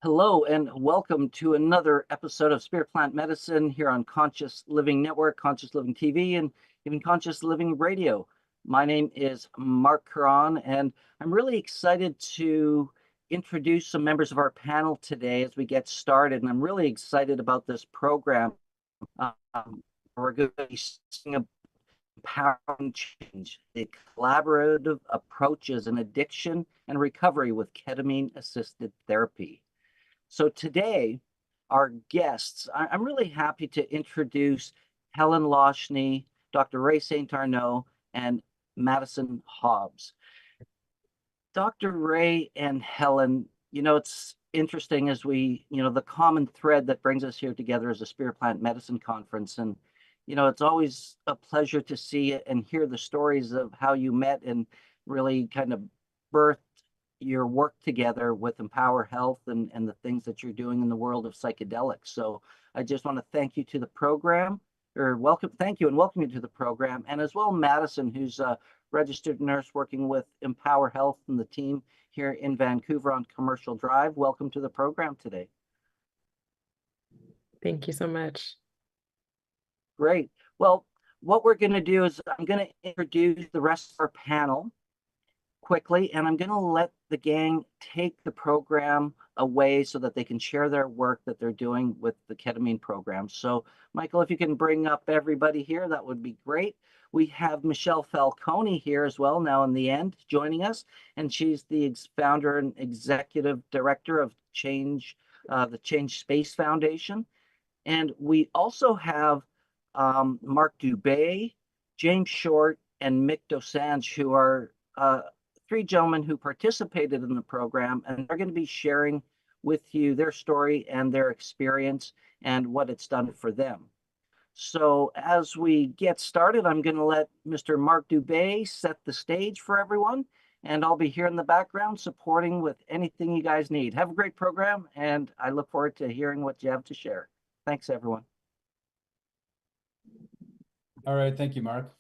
Hello and welcome to another episode of Spirit Plant Medicine here on Conscious Living Network, Conscious Living TV, and even Conscious Living Radio. My name is Marc Caron, and I'm really excited to introduce some members of our panel today as we get started. And I'm really excited about this program. We're going to be seeing empowering change, the collaborative approaches in addiction and recovery with ketamine-assisted therapy. So today, our guests, I'm really happy to introduce Helen Loshny, Dr. Ray St. Arnaud, and Madison Hobbs. Dr. Ray and Helen, it's interesting as we, the common thread that brings us here together is a Spirit Plant Medicine Conference. And, it's always a pleasure to see and hear the stories of how you met and really kind of birthed your work together with Empower Health and the things that you're doing in the world of psychedelics. So I just want to thank you to the program, thank you and welcome you to the program. And as well, Madison, who's a registered nurse working with Empower Health and the team here in Vancouver on Commercial Drive. Welcome to the program today. Thank you so much. Great. Well, what we're going to do is I'm going to introduce the rest of our panel quickly, and I'm going to let the gang take the program away so that they can share their work that they're doing with the ketamine program. So, Michael, if you can bring up everybody here, that would be great. We have Michelle Falcone here as well now in the end joining us, and she's the founder and executive director of the Change Space Foundation. And we also have Marc Dubé, James Short, and Mick Dosanjh, who are three gentlemen who participated in the program, and they're going to be sharing with you their story and their experience and what it's done for them. So as we get started, I'm going to let Mr. Marc Dubé set the stage for everyone, and I'll be here in the background supporting with anything you guys need. Have a great program, and I look forward to hearing what you have to share. Thanks, everyone. All right, thank you, Marc.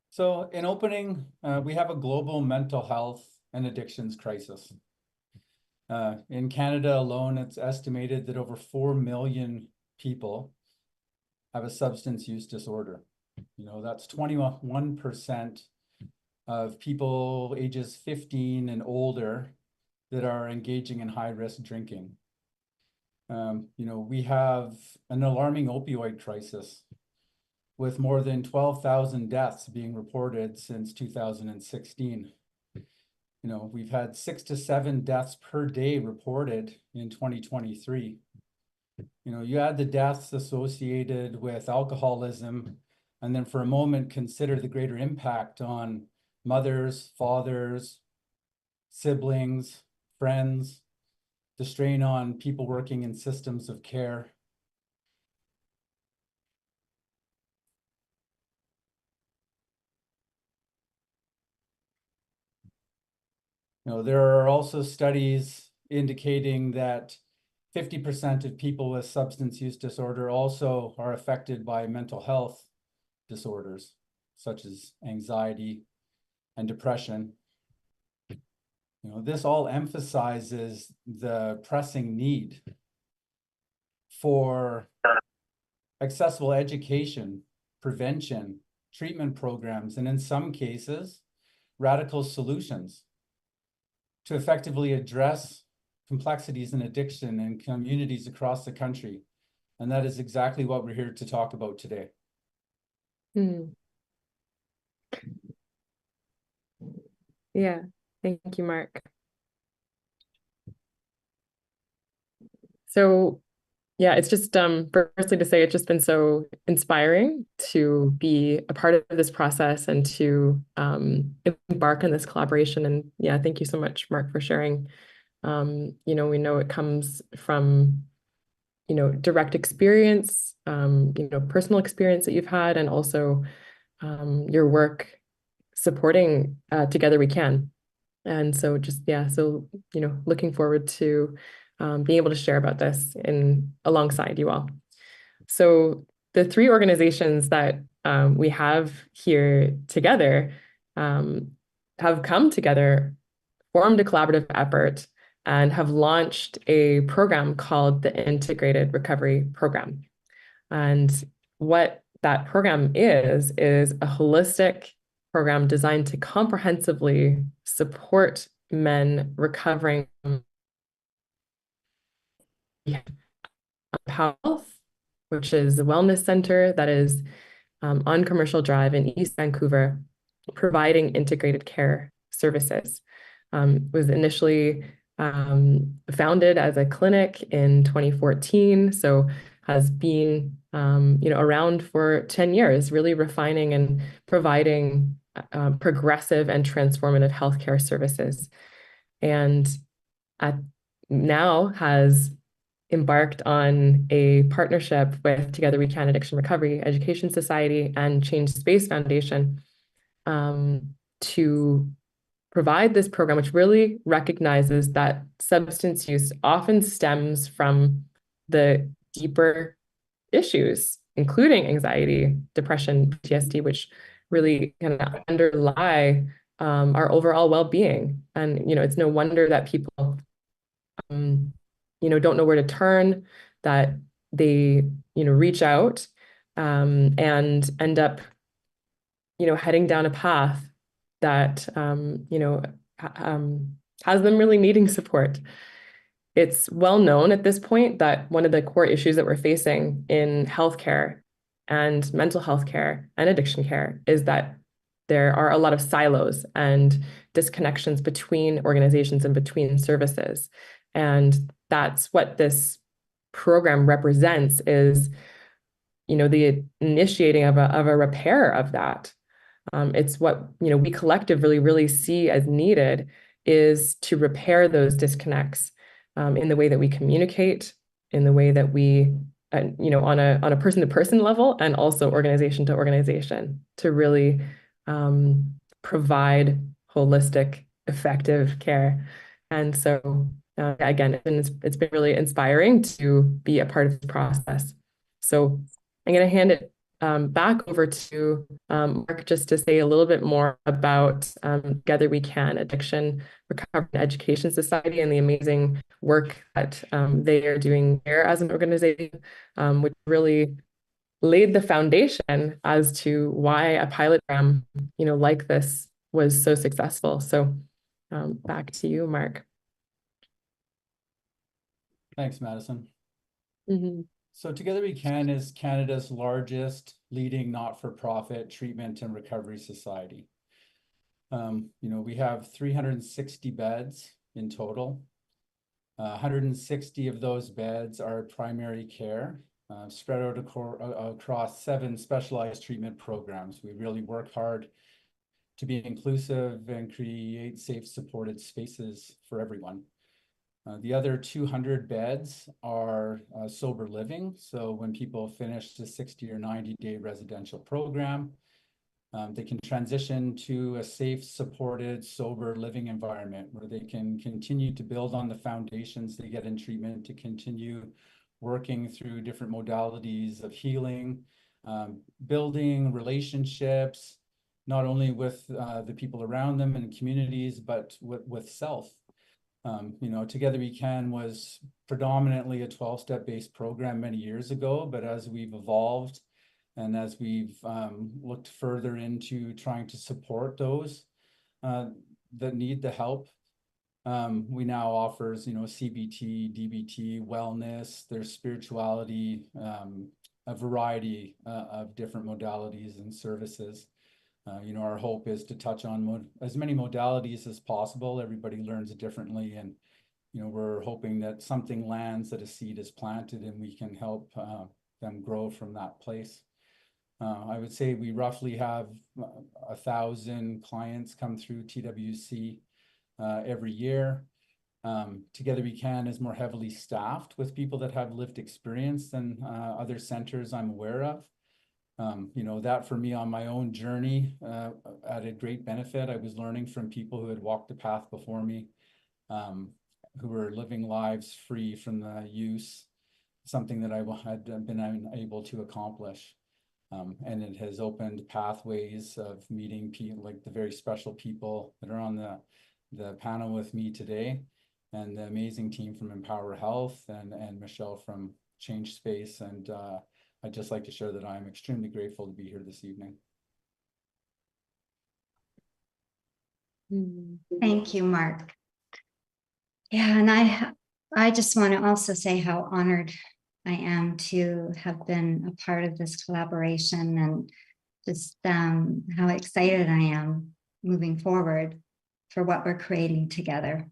So in opening, we have a global mental health and addictions crisis. In Canada alone, it's estimated that over 4 million people have a substance use disorder. That's 21% of people ages 15 and older that are engaging in high-risk drinking. We have an alarming opioid crisis, with more than 12,000 deaths being reported since 2016. We've had 6 to 7 deaths per day reported in 2023. You add the deaths associated with alcoholism, and then for a moment, consider the greater impact on mothers, fathers, siblings, friends, the strain on people working in systems of care. There are also studies indicating that 50% of people with substance use disorder also are affected by mental health disorders, such as anxiety and depression. This all emphasizes the pressing need for accessible education, prevention, treatment programs, and in some cases, radical solutions to effectively address complexities in addiction in communities across the country. And that is exactly what we're here to talk about today. Yeah, thank you, Marc. So yeah, it's just firstly to say it's just been so inspiring to be a part of this process and to embark on this collaboration. And yeah, thank you so much, Marc, for sharing. We know it comes from, direct experience, personal experience that you've had, and also your work supporting Together We Can. And so just, yeah, so, looking forward to being able to share about this alongside you all. So the three organizations that we have here together have come together, formed a collaborative effort, and have launched a program called the Integrated Recovery Program. And what that program is a holistic program designed to comprehensively support men recovering from health, which is a wellness center that is on Commercial Drive in East Vancouver, providing integrated care services. Was initially founded as a clinic in 2014, so has been around for 10 years, really refining and providing progressive and transformative healthcare services. And now has embarked on a partnership with Together We Can Addiction Recovery Education Society and Change Space Foundation to provide this program, which really recognizes that substance use often stems from the deeper issues, including anxiety, depression, PTSD, which really kind of underlie our overall well-being. And, it's no wonder that people don't know where to turn, that they, reach out and end up, heading down a path that, has them really needing support. It's well known at this point that one of the core issues that we're facing in healthcare and mental health care and addiction care is that there are a lot of silos and disconnections between organizations and between services. And that's what this program represents is, the initiating of a repair of that. It's what, we collectively really see as needed is to repair those disconnects in the way that we communicate, in the way that we, on a person-to-person level and also organization to organization to really provide holistic, effective care. And so again, it's been really inspiring to be a part of this process. So I'm going to hand it back over to Marc just to say a little bit more about Together We Can Addiction Recovery and Education Society and the amazing work that they are doing there as an organization, which really laid the foundation as to why a pilot program, like this was so successful. So back to you, Marc. Thanks, Madison. Mm-hmm. So Together We Can is Canada's largest leading not-for-profit treatment and recovery society. We have 360 beds in total. 160 of those beds are primary care, spread out across 7 specialized treatment programs. We really work hard to be inclusive and create safe, supported spaces for everyone. The other 200 beds are sober living. So when people finish the 60 or 90-day residential program, they can transition to a safe, supported, sober living environment where they can continue to build on the foundations they get in treatment to continue working through different modalities of healing, building relationships, not only with the people around them and communities, but with self. Together We Can was predominantly a 12-step based program many years ago, but as we've evolved and as we've looked further into trying to support those that need the help, we now offers, CBT, DBT, wellness, there's spirituality, a variety of different modalities and services. Our hope is to touch on as many modalities as possible. Everybody learns it differently, and we're hoping that something lands, that a seed is planted, and we can help them grow from that place. I would say we roughly have 1,000 clients come through TWC every year. Together We Can is more heavily staffed with people that have lived experience than other centers I'm aware of. That for me on my own journey added great benefit. I was learning from people who had walked the path before me, who were living lives free from the use, something that I had been able to accomplish. And it has opened pathways of meeting people like the very special people that are on the panel with me today. and the amazing team from Empower Health and Michelle from Change Space. And I'd just like to share that I'm extremely grateful to be here this evening. Thank you, Mark. Yeah, and I just want to also say how honored I am to have been a part of this collaboration, and just how excited I am moving forward for what we're creating together.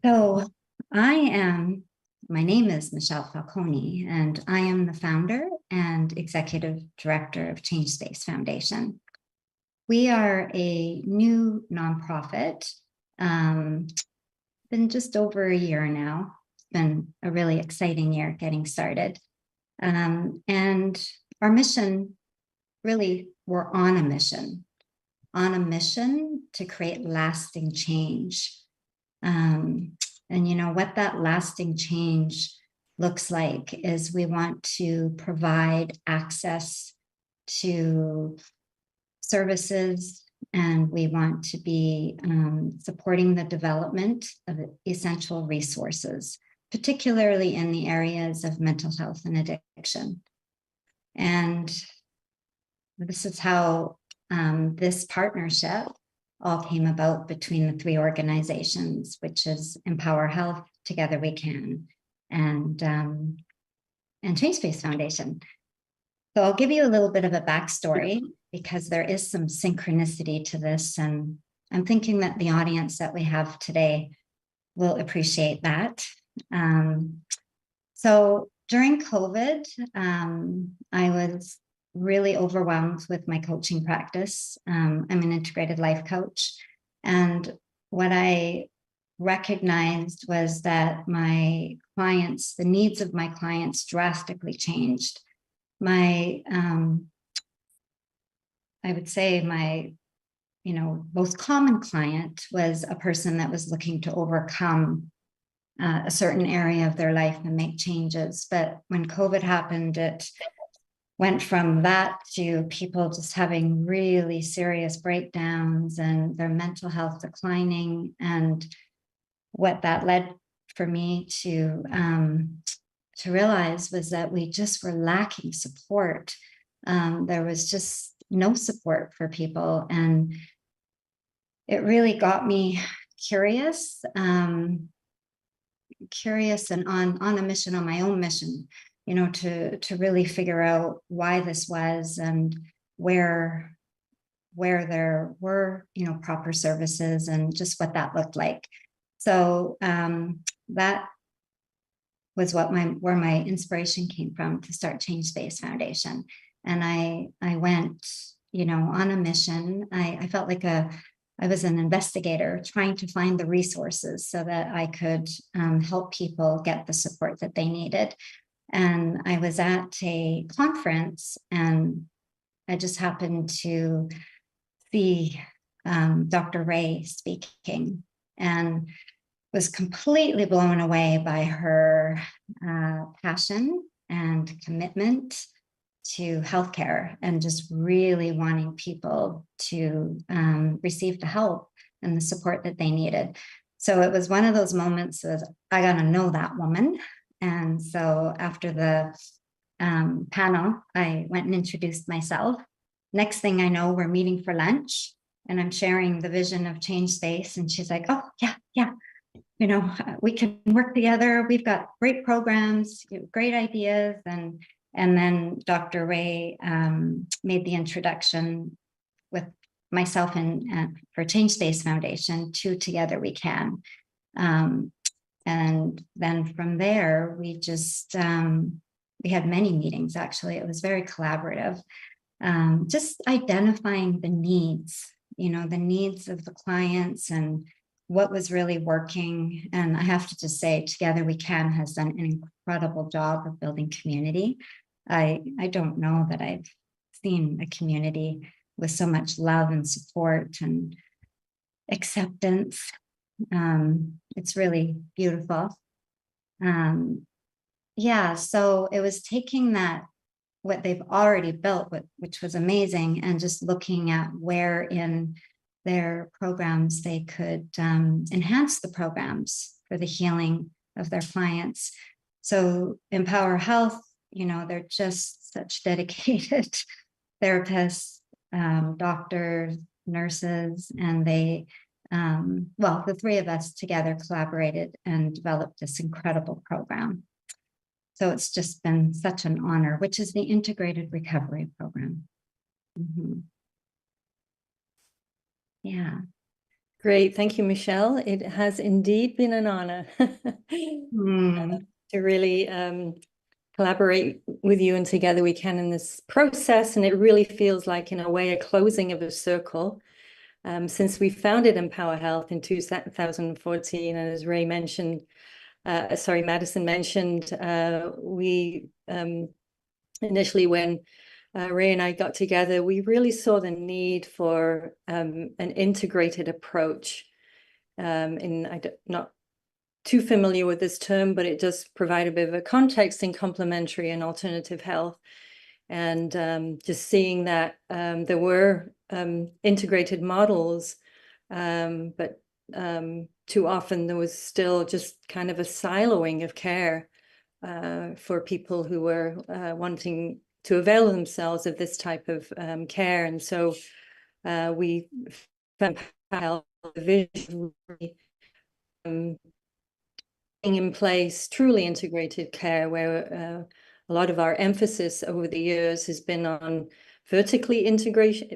So my name is Michelle Falcone, and I am the founder and executive director of Change Space Foundation. We are a new nonprofit, been just over a year now. It's been a really exciting year getting started. And our mission, really, we're on a mission to create lasting change. And you know what that lasting change looks like is we want to provide access to services, and we want to be supporting the development of essential resources, particularly in the areas of mental health and addiction. And this is how this partnership all came about between the three organizations, which is Empower Health, Together We Can, and Change Space Foundation. So I'll give you a little bit of a backstory, because there is some synchronicity to this, and I'm thinking that the audience that we have today will appreciate that. So during COVID, I was really overwhelmed with my coaching practice. I'm an integrated life coach, and what I recognized was that my clients, the needs of my clients drastically changed. I would say my, most common client was a person that was looking to overcome a certain area of their life and make changes. But when COVID happened, it went from that to people just having really serious breakdowns and their mental health declining. And what that led for me to realize was that we just were lacking support. There was just no support for people. And it really got me curious and on a mission, on my own mission, to really figure out why this was and where there were, proper services and just what that looked like. So that was where my inspiration came from to start Change Space Foundation. And I went, on a mission. I felt like I was an investigator trying to find the resources so that I could help people get the support that they needed. And I was at a conference, and I just happened to see Dr. Ray speaking, and was completely blown away by her passion and commitment to healthcare, and just really wanting people to receive the help and the support that they needed. So it was one of those moments that I got to know that woman. And so after the panel, I went and introduced myself. Next thing I know, we're meeting for lunch, and I'm sharing the vision of Change Space. And she's like, oh, yeah. We can work together. We've got great programs, great ideas. And then Dr. Ray made the introduction with myself and for Change Space Foundation to Together We Can. And then from there, we just, we had many meetings, actually. It was very collaborative, just identifying the needs, the needs of the clients and what was really working. And I have to just say, Together We Can has done an incredible job of building community. I don't know that I've seen a community with so much love and support and acceptance. It's really beautiful. So it was taking what they've already built, which was amazing, and just looking at where in their programs, they could enhance the programs for the healing of their clients. So Empower Health, they're just such dedicated therapists, doctors, nurses, and they, the three of us together collaborated and developed this incredible program. So it's just been such an honor, which is the Integrated Recovery Program. Yeah. Great. Thank you, Michelle. It has indeed been an honor to really collaborate with you, and together we can in this process. And it really feels like, in a way, a closing of a circle. Since we founded Empower Health in 2014, and as Madison mentioned, we initially, when Ray and I got together, we really saw the need for an integrated approach. I'm not too familiar with this term, but it does provide a bit of a context in complementary and alternative health. And just seeing that there were integrated models, but too often there was still just kind of a siloing of care for people who were wanting to avail themselves of this type of care. And so we found the vision in place truly integrated care, where a lot of our emphasis over the years has been on vertical integration.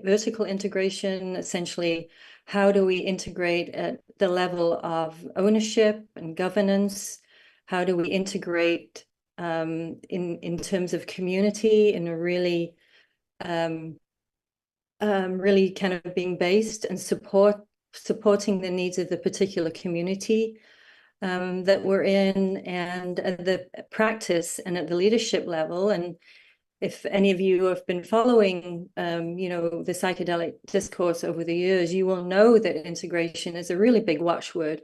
Essentially, how do we integrate at the level of ownership and governance? How do we integrate in terms of community, in a really really kind of being based and supporting the needs of the particular community that we're in, and at the practice and at the leadership level. And if any of you have been following, the psychedelic discourse over the years, you will know that integration is a really big watchword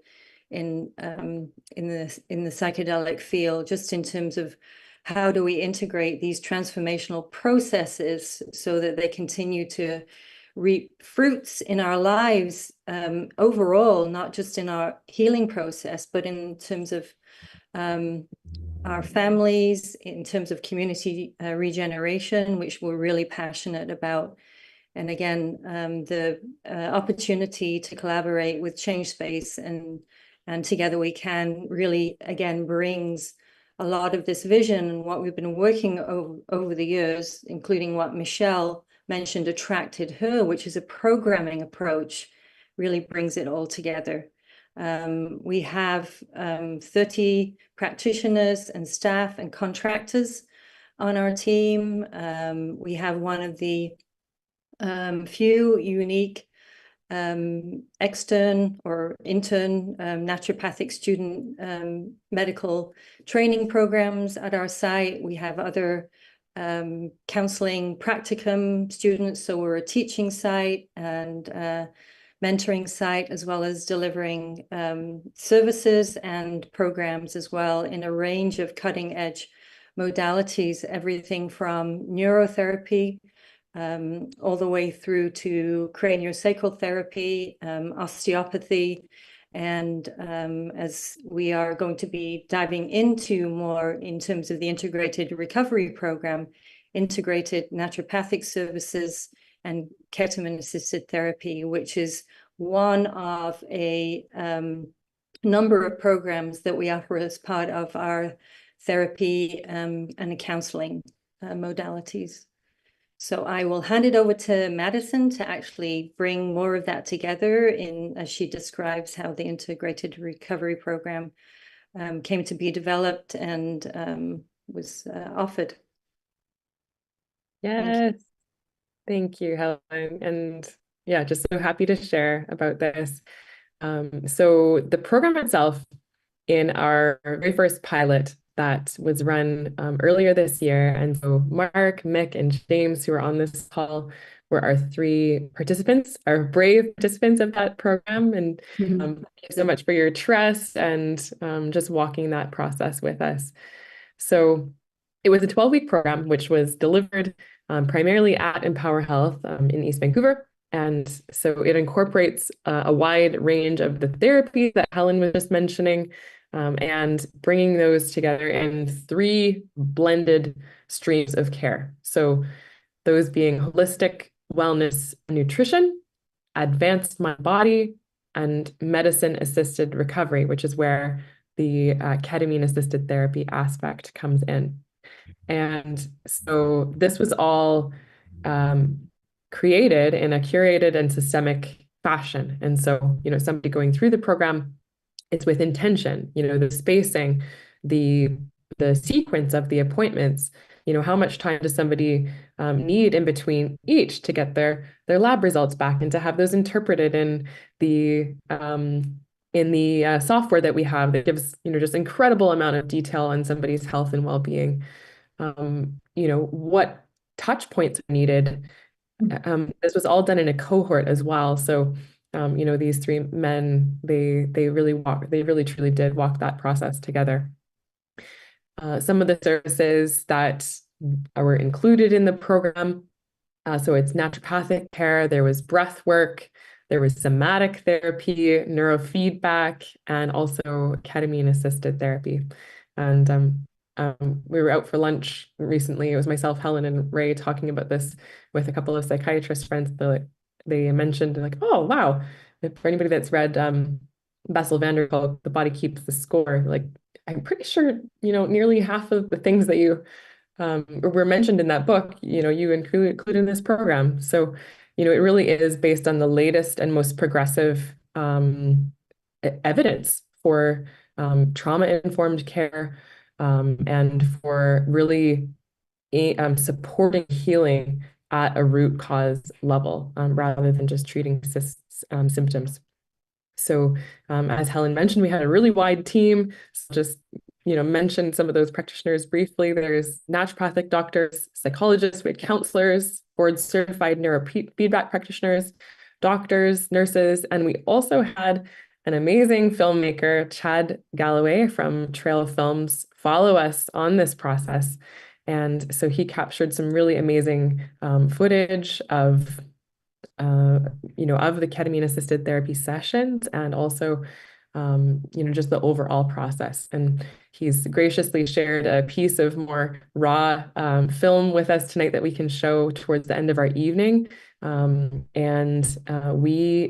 in the psychedelic field, just in terms of how do we integrate these transformational processes so that they continue to reap fruits in our lives overall, not just in our healing process, but in terms of our families, in terms of community regeneration, which we're really passionate about. And again, the opportunity to collaborate with Change Space and Together We Can really, again, brings a lot of this vision and what we've been working over the years, including what Michelle mentioned attracted her, which is a programming approach, really brings it all together. We have 30 practitioners and staff and contractors on our team. We have one of the few unique extern or intern naturopathic student medical training programs at our site. We have other counseling practicum students, so we're a teaching site and mentoring site, as well as delivering services and programs as well in a range of cutting edge modalities, everything from neurotherapy all the way through to craniosacral therapy, osteopathy, and as we are going to be diving into more in terms of the integrated recovery program, integrated naturopathic services and ketamine-assisted therapy, which is one of a number of programs that we offer as part of our therapy and counseling modalities. So I will hand it over to Madison to actually bring more of that together as she describes how the integrated recovery program came to be developed and was offered. Yes. Thank you, Helen. And yeah, just so happy to share about this. So the program itself, in our very first pilot that was run earlier this year, and so Mark, Mick, and James, who are on this call, were our three participants, our brave participants of that program. And thank you so much for your trust and just walking that process with us. So it was a 12-week program, which was delivered primarily at Empower Health in East Vancouver. And so it incorporates a wide range of the therapies that Helen was just mentioning, and bringing those together in 3 blended streams of care. So those being holistic wellness nutrition, advanced mind body, and medicine-assisted recovery, which is where the ketamine-assisted therapy aspect comes in. And so this was all created in a curated and systemic fashion. And so, somebody going through the program, it's with intention, the spacing, the sequence of the appointments, how much time does somebody need in between each to get their lab results back and to have those interpreted in the software that we have that gives, just incredible amount of detail on somebody's health and well-being. What touch points are needed. This was all done in a cohort as well. So, these 3 men, they really truly did walk that process together. Some of the services that were included in the program, so it's naturopathic care, there was breath work, there was somatic therapy, neurofeedback, and also ketamine-assisted therapy. And we were out for lunch recently. It was myself, Helen, and Ray talking about this with a couple of psychiatrist friends. They mentioned like, oh, wow, for anybody that's read Bessel van der Kolk, The Body Keeps the Score, like I'm pretty sure, nearly half of the things that you were mentioned in that book, you include in this program. So, it really is based on the latest and most progressive evidence for trauma-informed care, and for really supporting healing at a root cause level, rather than just treating symptoms. So as Helen mentioned, we had a really wide team. So just mention some of those practitioners briefly. There's naturopathic doctors, psychologists, we had counselors, board certified neurofeedback practitioners, doctors, nurses, and we also had an amazing filmmaker, Chad Galloway from Trail Films, follow us on this process. And so he captured some really amazing footage of the ketamine-assisted therapy sessions, and also, just the overall process. And he's graciously shared a piece of more raw film with us tonight that we can show towards the end of our evening. We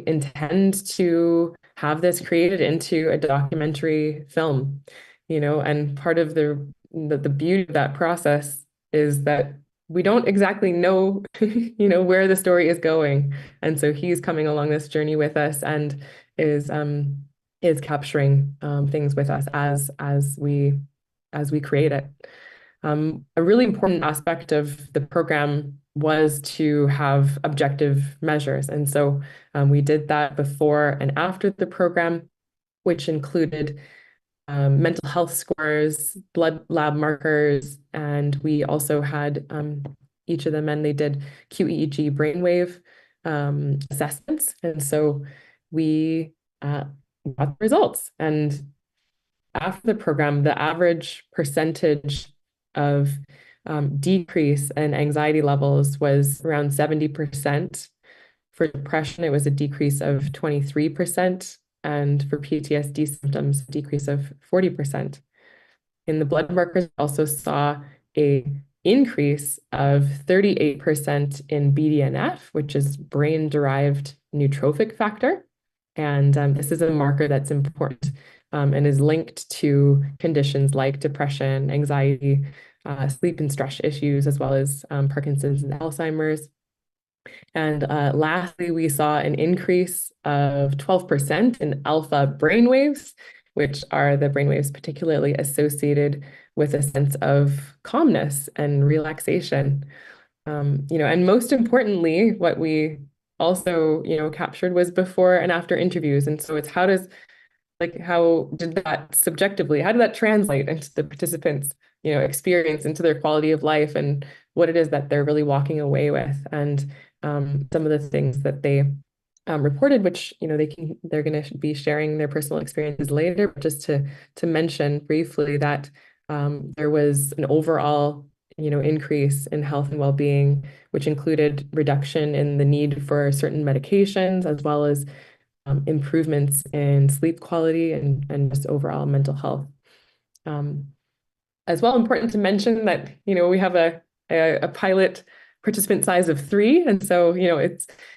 intend to have this created into a documentary film, and part of the beauty of that process is that we don't exactly know, where the story is going. And so he's coming along this journey with us and is capturing things with us as we create it. A really important aspect of the program was to have objective measures. And so we did that before and after the program, which included mental health scores, blood lab markers, and we also had each of the men, they did QEEG brainwave assessments. And so we got the results. And after the program, the average percentage of decrease in anxiety levels was around 70%. For depression, it was a decrease of 23%. And for PTSD symptoms, a decrease of 40%. In the blood markers, also saw an increase of 38% in BDNF, which is brain-derived neurotrophic factor. And this is a marker that's important and is linked to conditions like depression, anxiety, sleep and stress issues, as well as Parkinson's and Alzheimer's. And lastly, we saw an increase of 12% in alpha brainwaves, which are the brainwaves particularly associated with a sense of calmness and relaxation. And most importantly, what we also, captured was before and after interviews. And so it's how did that subjectively, how did that translate into the participants, experience, into their quality of life, and what it is that they're really walking away with. And some of the things that they reported, which they're going to be sharing their personal experiences later, but just to mention briefly that there was an overall increase in health and well-being, which included reduction in the need for certain medications, as well as improvements in sleep quality and just overall mental health. As well, important to mention that, we have a pilot participant size of 3. And so,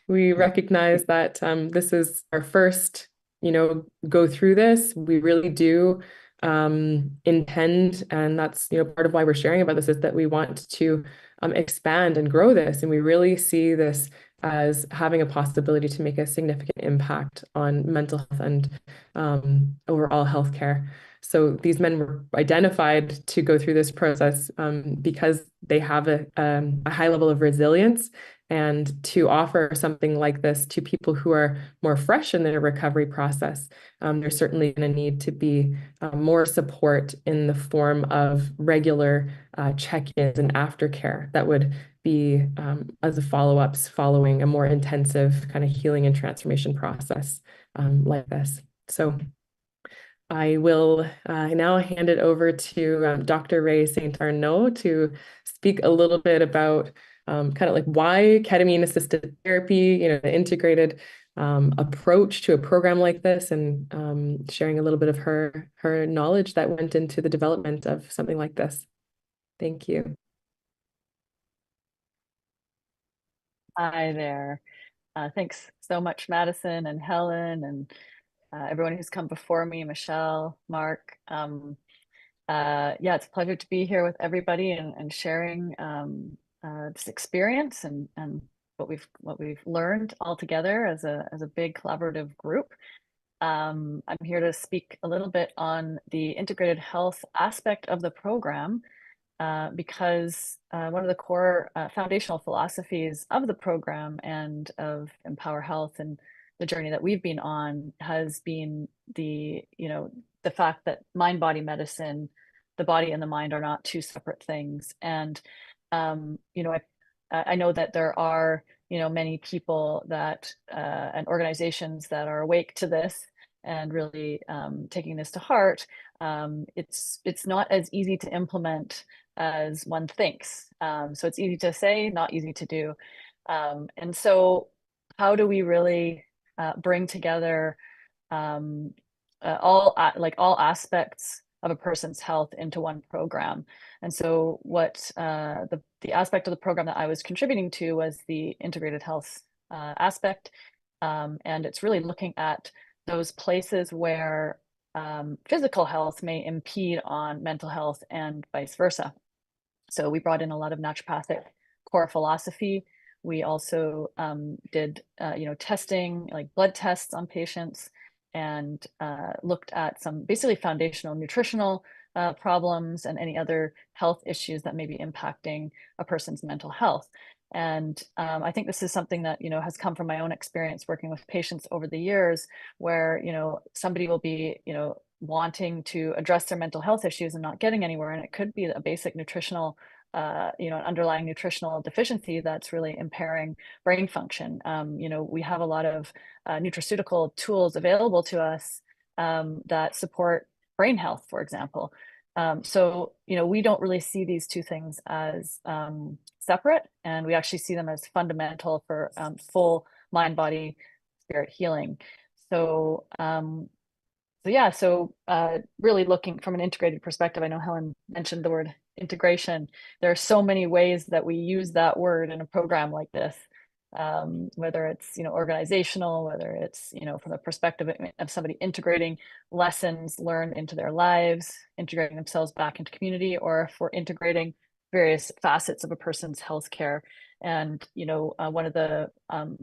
we recognize that this is our first, go through this. We really do intend, and that's, part of why we're sharing about this, is that we want to expand and grow this. And we really see this as having a possibility to make a significant impact on mental health and overall healthcare. So these men were identified to go through this process because they have a high level of resilience, and to offer something like this to people who are more fresh in their recovery process, there's certainly going to need to be more support in the form of regular check-ins and aftercare that would be as a follow-ups following a more intensive kind of healing and transformation process like this. So I will now hand it over to Dr. Ray St. Arnaud to speak a little bit about kind of like why ketamine-assisted therapy, the integrated approach to a program like this, and sharing a little bit of her knowledge that went into the development of something like this. Thank you. Hi there. Thanks so much, Madison and Helen, and everyone who's come before me, Michelle, Mark. Yeah, it's a pleasure to be here with everybody and sharing this experience and what we've learned all together as a big collaborative group. I'm here to speak a little bit on the integrated health aspect of the program, because one of the core foundational philosophies of the program and of Empower Health and the journey that we've been on has been the fact that mind-body medicine, the body and the mind, are not two separate things. And I know that there are many people that and organizations that are awake to this and really taking this to heart. It's not as easy to implement as one thinks. So it's easy to say, not easy to do. And so how do we really bring together all aspects of a person's health into one program? And so what the aspect of the program that I was contributing to was the integrated health aspect. And it's really looking at those places where physical health may impede on mental health and vice versa. So we brought in a lot of naturopathic core philosophy. We also did testing, like blood tests on patients, and looked at some basically foundational nutritional problems and any other health issues that may be impacting a person's mental health. And I think this is something that has come from my own experience working with patients over the years, where somebody will be wanting to address their mental health issues and not getting anywhere, and it could be a basic nutritional an underlying nutritional deficiency that's really impairing brain function. We have a lot of nutraceutical tools available to us that support brain health, for example. So we don't really see these two things as separate, and we actually see them as fundamental for full mind, body, spirit healing. So really looking from an integrated perspective, I know Helen mentioned the word integration. There are so many ways that we use that word in a program like this, whether it's organizational, whether it's from the perspective of somebody integrating lessons learned into their lives, integrating themselves back into community, or if we're integrating various facets of a person's healthcare. And one of the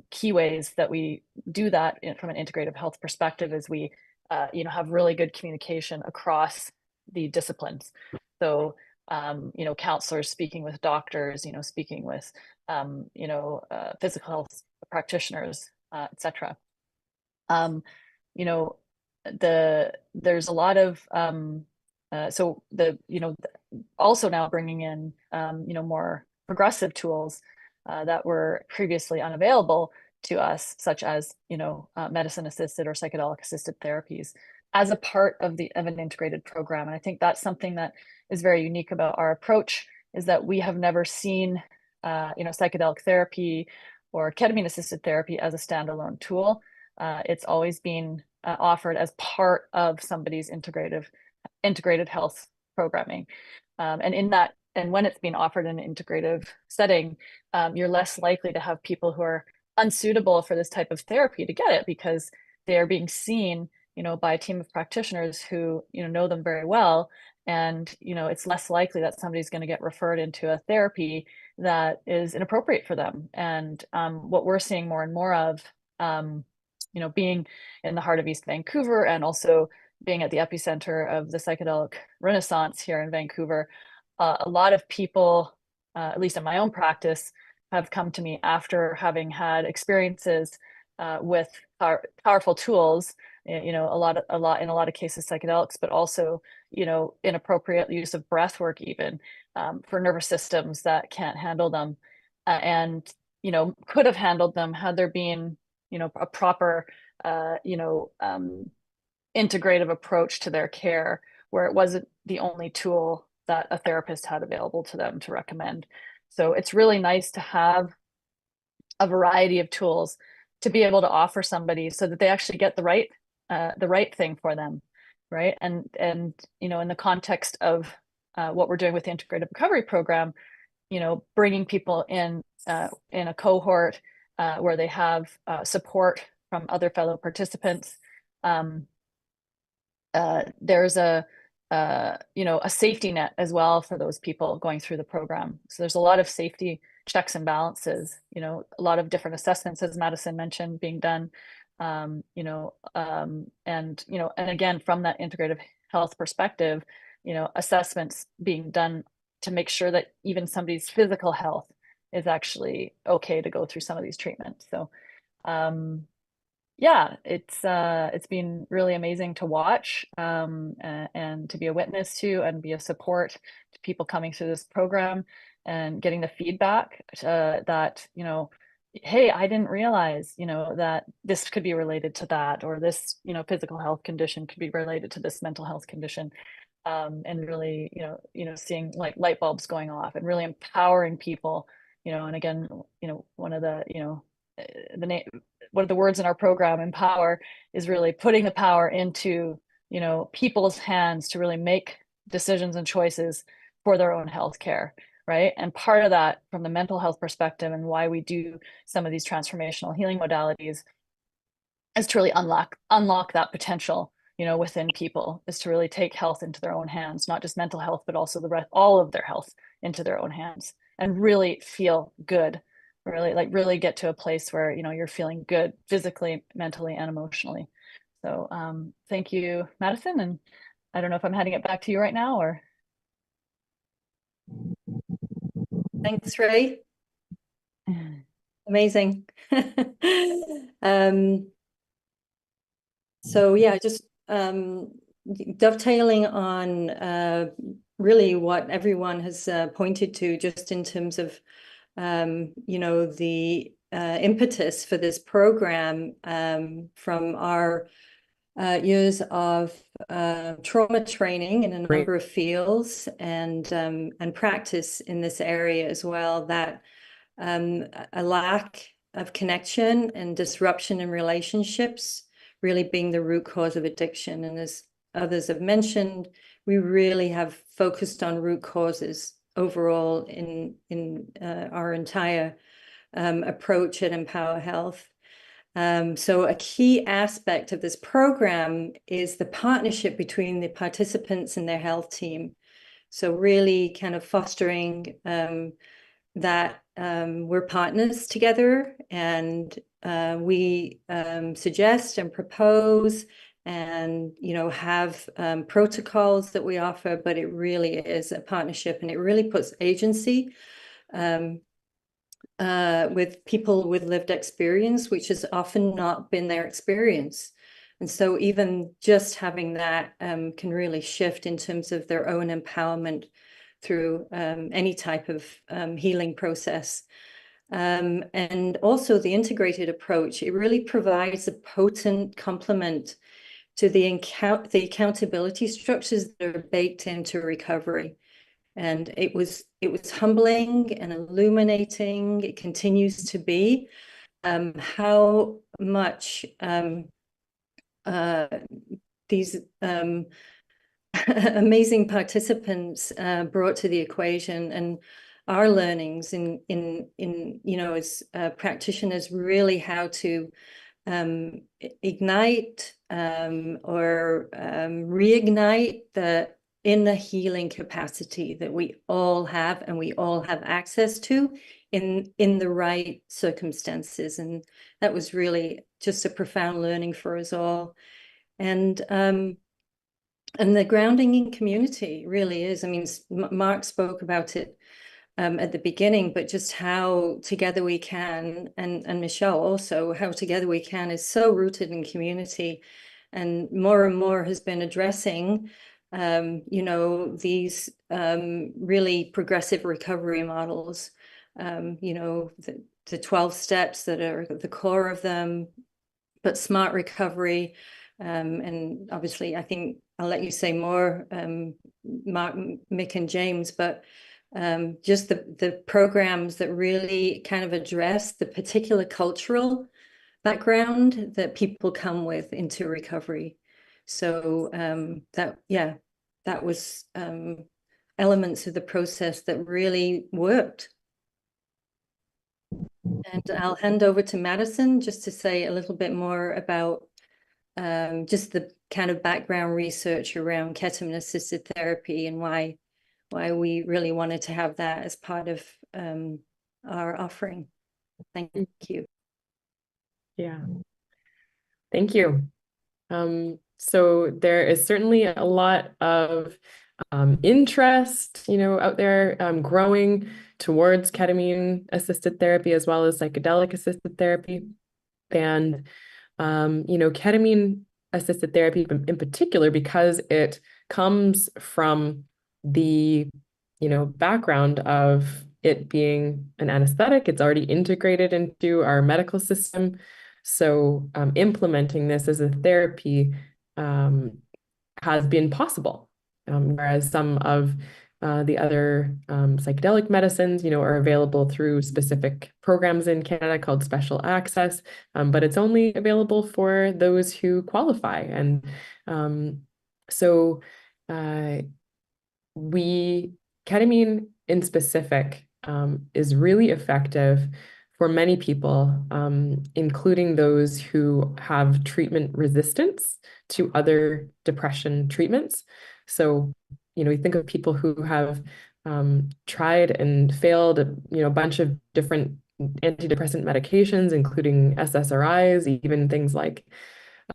key ways that we do that from an integrative health perspective is we have really good communication across the disciplines. So counselors speaking with doctors, speaking with physical health practitioners, etc. There's a lot of also now bringing in more progressive tools that were previously unavailable to us, such as medicine assisted or psychedelic assisted therapies, as a part of an integrated program. And I think that's something that is very unique about our approach. is that we have never seen, psychedelic therapy or ketamine-assisted therapy as a standalone tool. It's always been offered as part of somebody's integrated health programming. And when it's being offered in an integrative setting, you're less likely to have people who are unsuitable for this type of therapy to get it, because they are being seen, by a team of practitioners who, know them very well. And, it's less likely that somebody's going to get referred into a therapy that is inappropriate for them. And what we're seeing more and more of, being in the heart of East Vancouver and also being at the epicenter of the psychedelic renaissance here in Vancouver, a lot of people, at least in my own practice, have come to me after having had experiences with powerful tools, in a lot of cases psychedelics, but also, inappropriate use of breath work even for nervous systems that can't handle them, and could have handled them had there been a proper integrative approach to their care, where it wasn't the only tool that a therapist had available to them to recommend. So it's really nice to have a variety of tools to be able to offer somebody so that they actually get the right thing for them, right? And in the context of what we're doing with the integrative recovery program, bringing people in a cohort where they have support from other fellow participants. There's a safety net as well for those people going through the program. So there's a lot of safety checks and balances, a lot of different assessments, as Madison mentioned, being done, and again, from that integrative health perspective, assessments being done to make sure that even somebody's physical health is actually okay to go through some of these treatments. So, yeah, it's been really amazing to watch and to be a witness to and be a support to people coming through this program and getting the feedback that, hey, I didn't realize, that this could be related to that, or this, physical health condition could be related to this mental health condition. And really, seeing like light bulbs going off and really empowering people, and again, one of the, one of the words in our program, empower, is really putting the power into, people's hands to really make decisions and choices for their own health care, right? And part of that, from the mental health perspective and why we do some of these transformational healing modalities, is to really unlock that potential, within people, is to really take health into their own hands, not just mental health, but also all of their health into their own hands, and really feel good, really get to a place where, you're feeling good physically, mentally, and emotionally. So thank you, Madison. And I don't know if I'm handing it back to you right now or. Thanks, Ray. Amazing. So yeah, just dovetailing on really what everyone has pointed to, just in terms of the impetus for this program from our years of trauma training in a number of fields and practice in this area as well, that a lack of connection and disruption in relationships really being the root cause of addiction. And as others have mentioned, we really have focused on root causes overall in our entire approach at Empower Health. So a key aspect of this program is the partnership between the participants and their health team. So really kind of fostering that we're partners together, and we suggest and propose and have protocols that we offer, but it really is a partnership, and it really puts agency with people with lived experience, which has often not been their experience. And so even just having that can really shift in terms of their own empowerment through any type of healing process. And also the integrated approach, it really provides a potent complement to the accountability structures that are baked into recovery. And it was humbling and illuminating. It continues to be, how much these amazing participants brought to the equation, and our learnings in you know, as practitioners, really how to ignite or reignite the inner healing capacity that we all have and we all have access to in the right circumstances. And that was really just a profound learning for us all. And the grounding in community really is, I mean, Marc spoke about it at the beginning, but just how together we can, and Michelle also, how together we can is so rooted in community, and more has been addressing, you know, these really progressive recovery models, you know, the 12 steps that are the core of them, but smart recovery. And obviously, I think I'll let you say more, Marc, Mick, and James, but just the programs that really kind of address the particular cultural background that people come with into recovery. So that was elements of the process that really worked. And I'll hand over to Madison just to say a little bit more about just the kind of background research around ketamine-assisted therapy and why we really wanted to have that as part of our offering. Thank you. Yeah, thank you. So there is certainly a lot of interest, you know, out there growing towards ketamine-assisted therapy as well as psychedelic-assisted therapy. And, you know, ketamine-assisted therapy in particular, because it comes from the, you know, background of it being an anesthetic, it's already integrated into our medical system. So implementing this as a therapy has been possible, whereas some of the other psychedelic medicines, you know, are available through specific programs in Canada called Special Access, but it's only available for those who qualify. And so ketamine in specific is really effective for many people, including those who have treatment resistance to other depression treatments. So, you know, we think of people who have tried and failed, you know, a bunch of different antidepressant medications, including SSRIs, even things like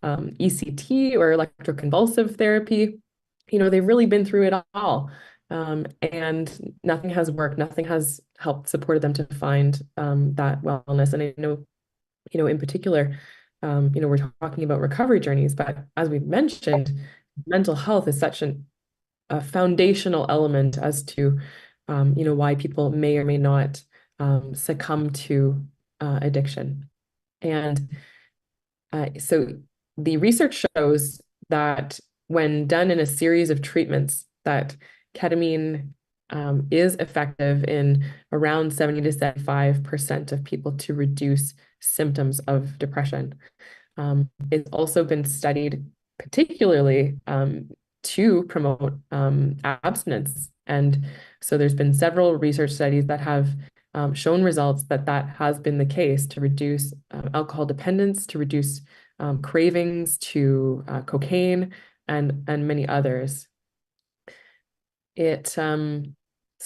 ECT or electroconvulsive therapy. You know, they've really been through it all. And nothing has worked, nothing has helped support them to find that wellness. And I know, you know, in particular, you know, we're talking about recovery journeys, but as we've mentioned, mental health is such a foundational element as to, you know, why people may or may not succumb to addiction. And so the research shows that when done in a series of treatments, that ketamine is effective in around 70 to 75% of people to reduce symptoms of depression. It's also been studied particularly to promote abstinence. And so there's been several research studies that have shown results that has been the case to reduce alcohol dependence, to reduce cravings to cocaine, and many others. You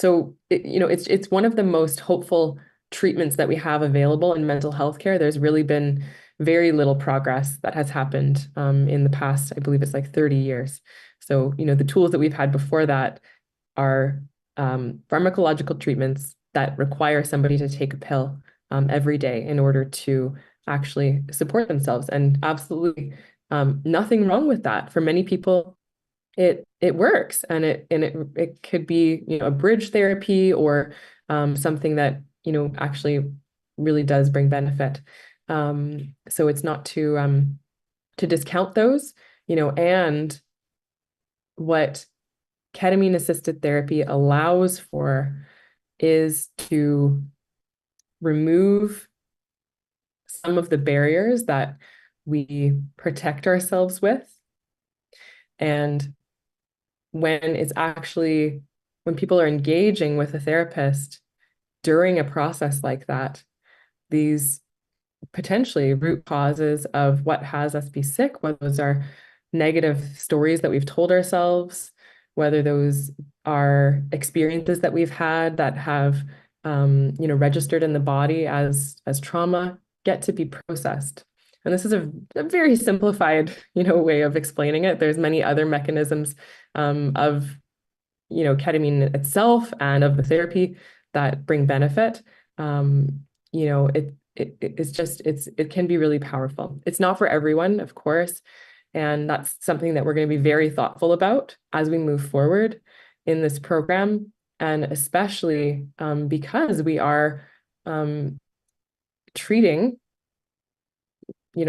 know, it's one of the most hopeful treatments that we have available in mental health care. There's really been very little progress that has happened in the past, I believe it's like 30 years. So, you know, the tools that we've had before that are pharmacological treatments that require somebody to take a pill every day in order to actually support themselves. And absolutely nothing wrong with that. For many people, it works, and it could be, you know, a bridge therapy or something that, you know, actually really does bring benefit. So it's not to discount those, you know. And what ketamine-assisted therapy allows for is to remove some of the barriers that we protect ourselves with. And when people are engaging with a therapist during a process like that, these potentially root causes of what has us be sick, whether those are negative stories that we've told ourselves, whether those are experiences that we've had that have registered in the body as trauma, get to be processed. And this is a very simplified, way of explaining it. There's many other mechanisms of, ketamine itself and of the therapy that bring benefit. It can be really powerful. It's not for everyone, of course. And that's something that we're going to be very thoughtful about as we move forward in this program. And especially because we are treating,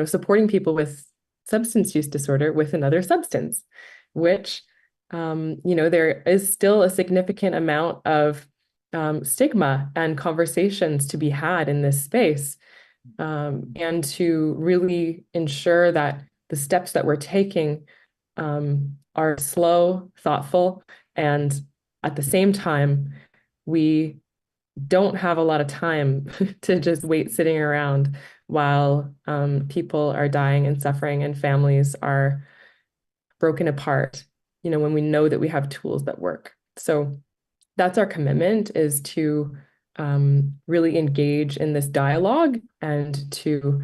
supporting people with substance use disorder with another substance, which, there is still a significant amount of stigma and conversations to be had in this space, and to really ensure that the steps that we're taking are slow, thoughtful, and at the same time, we don't have a lot of time to just wait sitting around while people are dying and suffering and families are broken apart, when we know that we have tools that work. So that's our commitment, is to really engage in this dialogue and to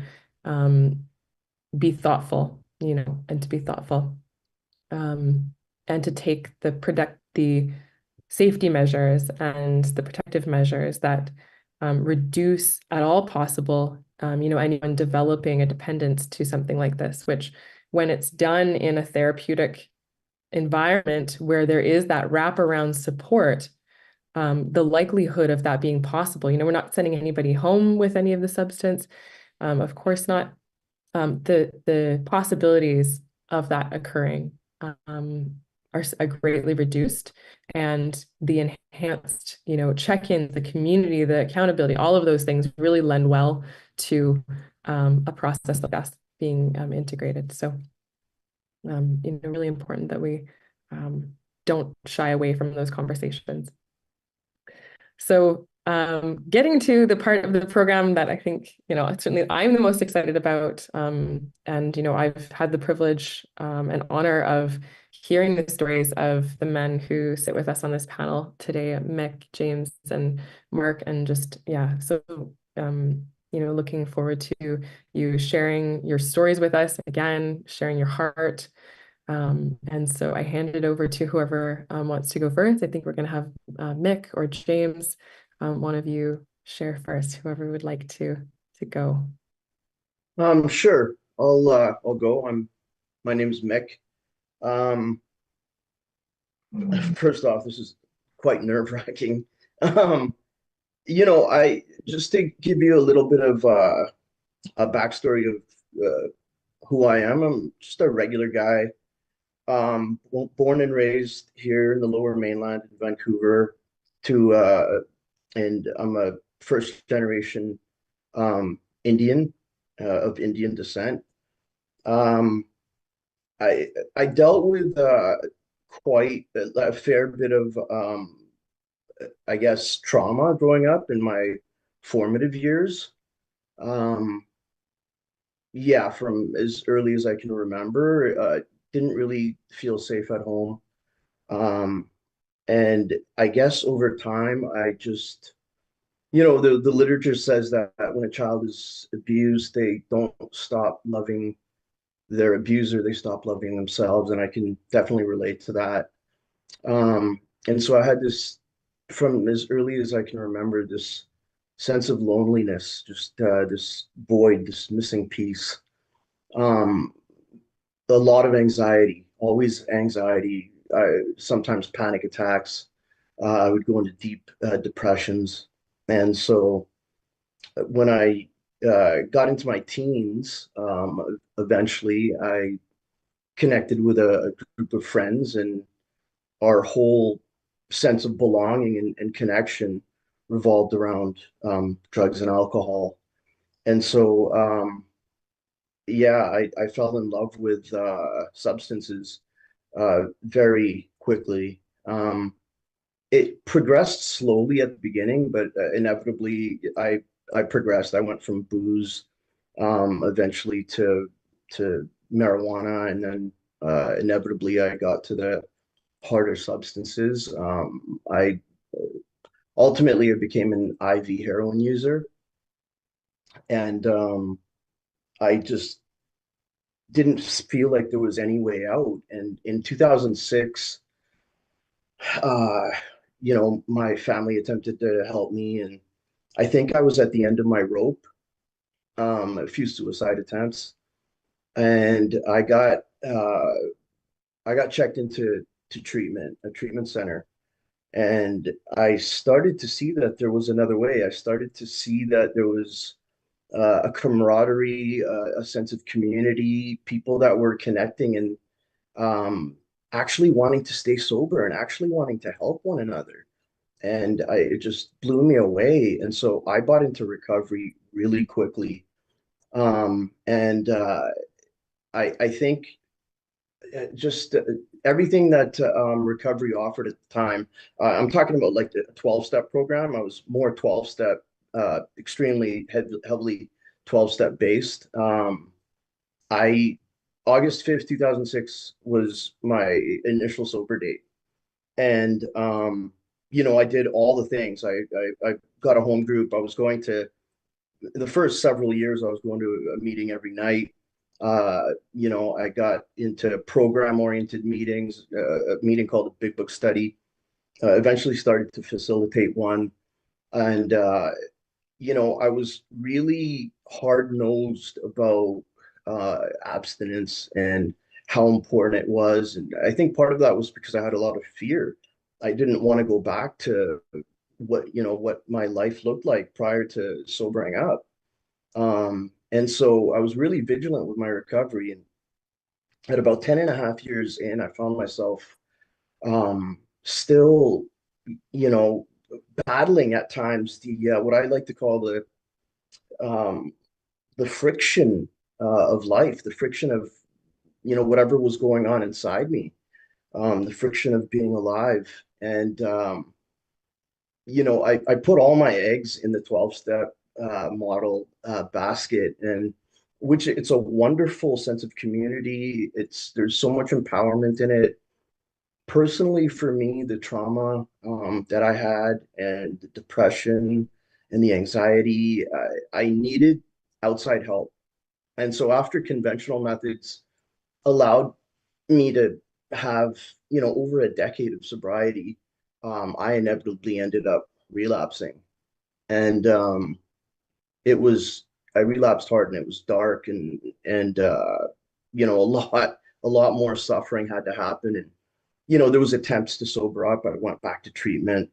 be thoughtful, and to be thoughtful, and to take the safety measures and the protective measures that reduce at all possible, anyone developing a dependence to something like this, which when it's done in a therapeutic environment where there is that wraparound support, the likelihood of that being possible, we're not sending anybody home with any of the substance, of course not. The possibilities of that occurring are greatly reduced, and the enhanced, check-in, the community, the accountability, all of those things really lend well to a process like us being integrated. So, really important that we don't shy away from those conversations. So getting to the part of the program that I think, certainly I'm the most excited about. And, I've had the privilege and honor of hearing the stories of the men who sit with us on this panel today, Mick, James, and Marc, and just, yeah, so, looking forward to you sharing your stories with us, again, sharing your heart. And so I hand it over to whoever wants to go first. I think we're going to have Mick or James, one of you share first, whoever would like to go. Sure. I'll go. My name is Mick. First off, this is quite nerve-wracking. I just to give you a little bit of a backstory of who I am. I'm just a regular guy. Born and raised here in the Lower Mainland in Vancouver, and I'm a first generation Indian of Indian descent. I dealt with quite a fair bit of I guess trauma growing up in my formative years. Yeah, from as early as I can remember, didn't really feel safe at home. And I guess over time, I just, the literature says that when a child is abused, they don't stop loving their abuser, they stop loving themselves. And I can definitely relate to that. And so I had this, from as early as I can remember, this sense of loneliness, just this void, this missing piece. A lot of anxiety, always anxiety, sometimes panic attacks. I would go into deep depressions. And so when I got into my teens, eventually I connected with a group of friends, and our whole sense of belonging and connection revolved around drugs and alcohol. And so, yeah, I fell in love with substances very quickly. It progressed slowly at the beginning, but inevitably I progressed. I went from booze eventually to marijuana, and then inevitably I got to the harder substances. I ultimately I became an IV heroin user, and I just didn't feel like there was any way out. And in 2006, uh, my family attempted to help me, and I think I was at the end of my rope. A few suicide attempts, and I got checked into a treatment center, and I started to see that there was another way. I started to see that there was a camaraderie, a sense of community, people that were connecting and actually wanting to stay sober and actually wanting to help one another. And it just blew me away. And so I bought into recovery really quickly. And I think just everything that recovery offered at the time. I'm talking about like the 12-step program. I was more 12-step, extremely heavily 12-step based. I August 5th, 2006 was my initial sober date. And I did all the things. I got a home group. I was going to the first several years, I was going to a meeting every night. I got into program-oriented meetings, a meeting called the Big Book Study. Eventually started to facilitate one. And, I was really hard-nosed about abstinence and how important it was. And I think part of that was because I had a lot of fear. I didn't want to go back to what my life looked like prior to sobering up. And so I was really vigilant with my recovery. And at about 10 and a half years in, I found myself still, you know, battling at times what I like to call um, the friction of life, the friction of, whatever was going on inside me, the friction of being alive. And I put all my eggs in the 12-step model basket, and which it's a wonderful sense of community. There's so much empowerment in it. Personally, for me, the trauma that I had and the depression and the anxiety, I needed outside help. And so after conventional methods allowed me to have, over a decade of sobriety, I inevitably ended up relapsing. And it was, I relapsed hard, and it was dark, and a lot more suffering had to happen. And, there was attempts to sober up. I went back to treatment.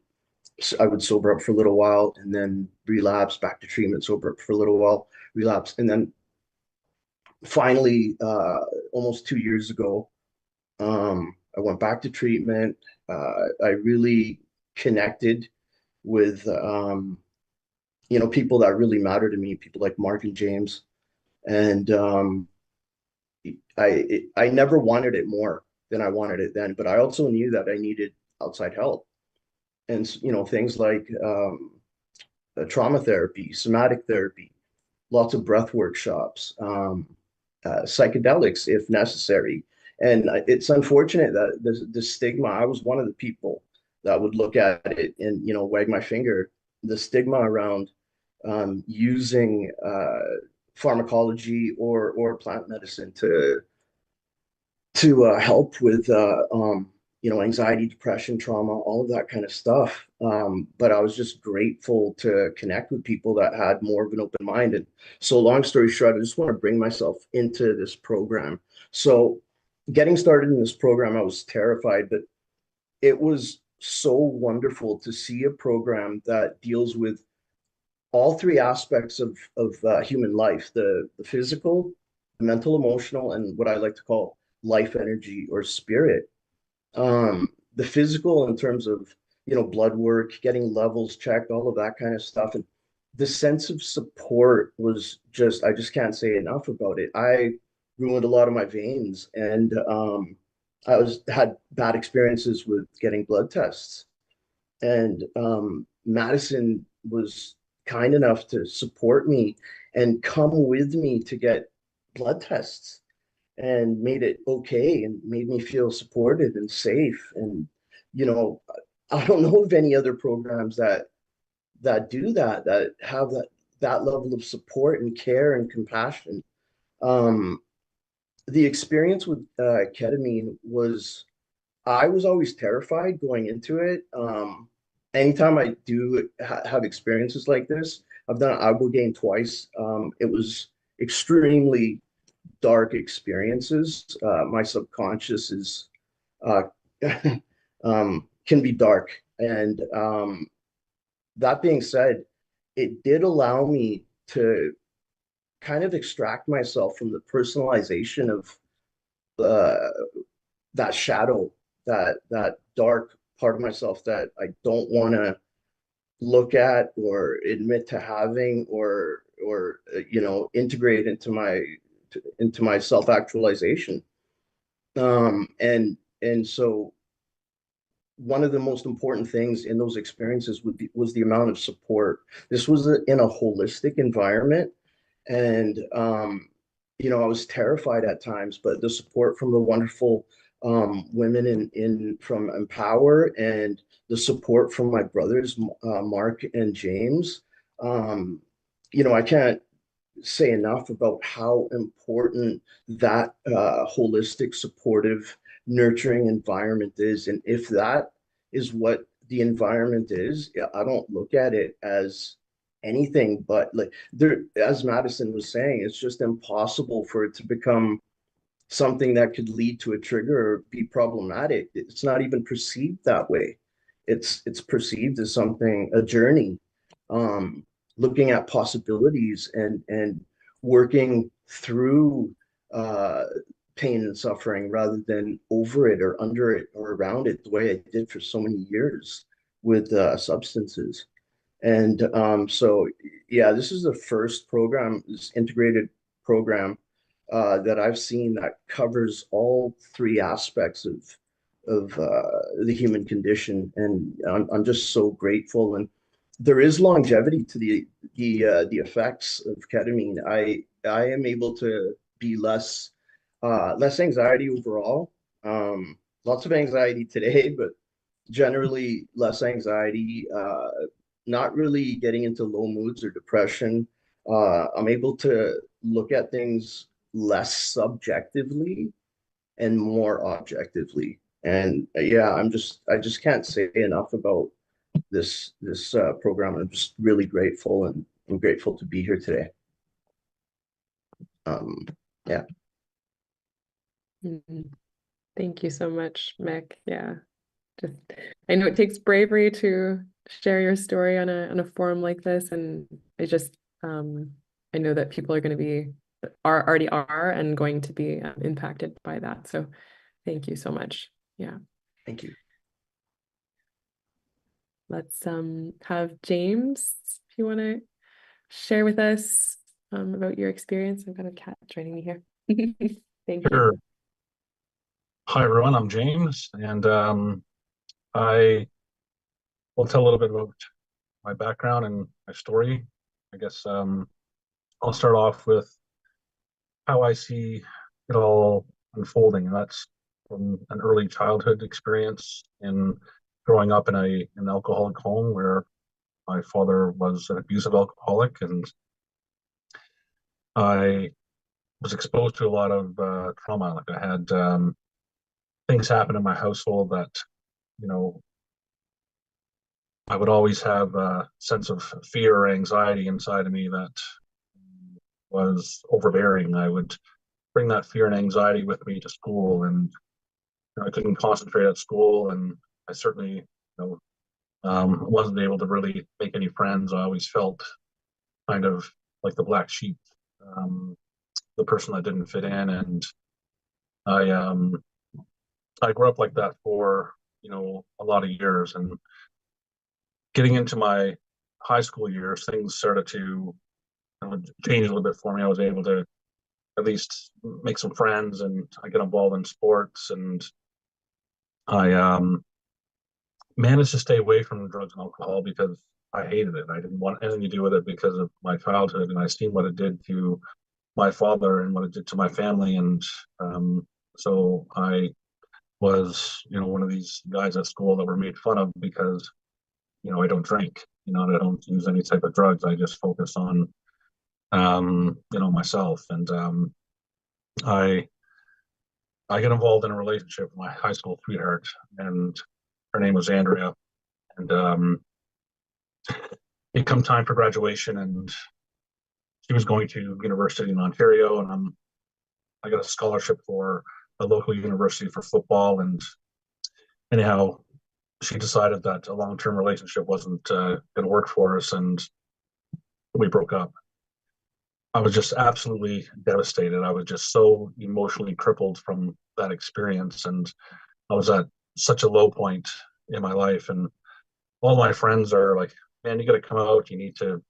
So I would sober up for a little while and then relapse, back to treatment, sober up for a little while, relapse. And then finally, almost 2 years ago, I went back to treatment. I really connected with, people that really matter to me, people like Mark and James. And I never wanted it more than I wanted it then, but I also knew that I needed outside help. And, things like trauma therapy, somatic therapy, lots of breath workshops, psychedelics if necessary. And it's unfortunate that the stigma, I was one of the people that would look at it and, wag my finger. The stigma around using pharmacology or plant medicine to help with anxiety, depression, trauma, all of that kind of stuff. But I was just grateful to connect with people that had more of an open mind. And so, long story short, I just want to bring myself into this program. So, getting started in this program, I was terrified, but it was so wonderful to see a program that deals with all three aspects of human life: the physical, the mental, emotional, and what I like to call life energy or spirit. the physical in terms of, blood work, getting levels checked, all of that kind of stuff. And the sense of support was just, I just can't say enough about it. I ruined a lot of my veins, and had bad experiences with getting blood tests. And Madison was kind enough to support me and come with me to get blood tests, and made it okay and made me feel supported and safe. And, you know, I don't know of any other programs that do that have that level of support and care and compassion. Um, the experience with ketamine was, I was always terrified going into it. Anytime I do have experiences like this, I've done ibogaine twice. It was extremely dark experiences. My subconscious is uh, can be dark, and that being said, it did allow me to kind of extract myself from the personalization of uh, that shadow, that dark part of myself that I don't want to look at or admit to having, or integrate into my self-actualization. And so one of the most important things in those experiences was the amount of support. This was in a holistic environment, and I was terrified at times, but the support from the wonderful women in from Empower, and the support from my brothers, Mark and James. I can't say enough about how important that holistic, supportive, nurturing environment is. And if that is what the environment is, I don't look at it as anything but, like, there, as Madison was saying, it's just impossible for it to become something that could lead to a trigger or be problematic. It's not even perceived that way. It's perceived as something, a journey, um, looking at possibilities, and working through uh, pain and suffering rather than over it or under it or around it, the way I did for so many years with substances. And so, yeah, this is the first program, this integrated program that I've seen that covers all three aspects of the human condition, and I'm just so grateful. And there is longevity to the effects of ketamine. I am able to be less anxiety overall. Lots of anxiety today, but generally less anxiety. Not really getting into low moods or depression. I'm able to look at things less subjectively and more objectively. And yeah, I just can't say enough about this program. I'm just really grateful, and I'm grateful to be here today. Yeah. Thank you so much, Mick. Yeah, just I know it takes bravery to share your story on a forum like this, and I know that people are going to be already are and going to be impacted by that. So thank you so much. Yeah. Thank you. Let's have James, if you want to share with us about your experience. I've got a cat joining me here. Thank Sure. you. Hi, everyone. I'm James, and I will tell a little bit about my background and my story. I guess I'll start off with how I see it all unfolding, and that's from an early childhood experience in growing up in an alcoholic home where my father was an abusive alcoholic, and I was exposed to a lot of trauma. Like, I had things happen in my household that, you know, I would always have a sense of fear or anxiety inside of me that was overbearing. I would bring that fear and anxiety with me to school, and I couldn't concentrate at school, and I certainly, wasn't able to really make any friends. I always felt kind of like the black sheep, the person that didn't fit in, and I I grew up like that for a lot of years. And getting into my high school years, things started to change a little bit for me. I was able to at least make some friends, and I get involved in sports, and I managed to stay away from drugs and alcohol because I hated it. I didn't want anything to do with it because of my childhood, and I seen what it did to my father and what it did to my family. And so I was, one of these guys at school that were made fun of because, I don't drink, and I don't use any type of drugs. I just focus on, myself. And I got involved in a relationship with my high school sweetheart, and her name was Andrea. And it come time for graduation, and she was going to university in Ontario, and I got a scholarship for a local university for football. And anyhow, she decided that a long-term relationship wasn't going to work for us, and we broke up. I was just absolutely devastated. I was just so emotionally crippled from that experience, and I was at such a low point in my life. And all my friends are like, "Man, you got to come out. You need to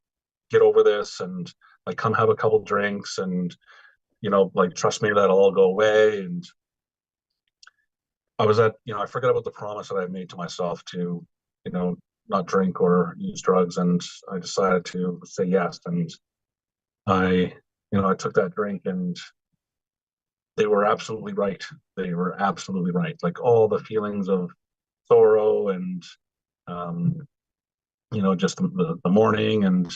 get over this, and like come have a couple drinks, and like trust me, that'll all go away." And I was I forgot about the promise that I made to myself to, not drink or use drugs, and I decided to say yes. And I took that drink, and they were absolutely right. They were absolutely right. Like all the feelings of sorrow and, um, just the morning and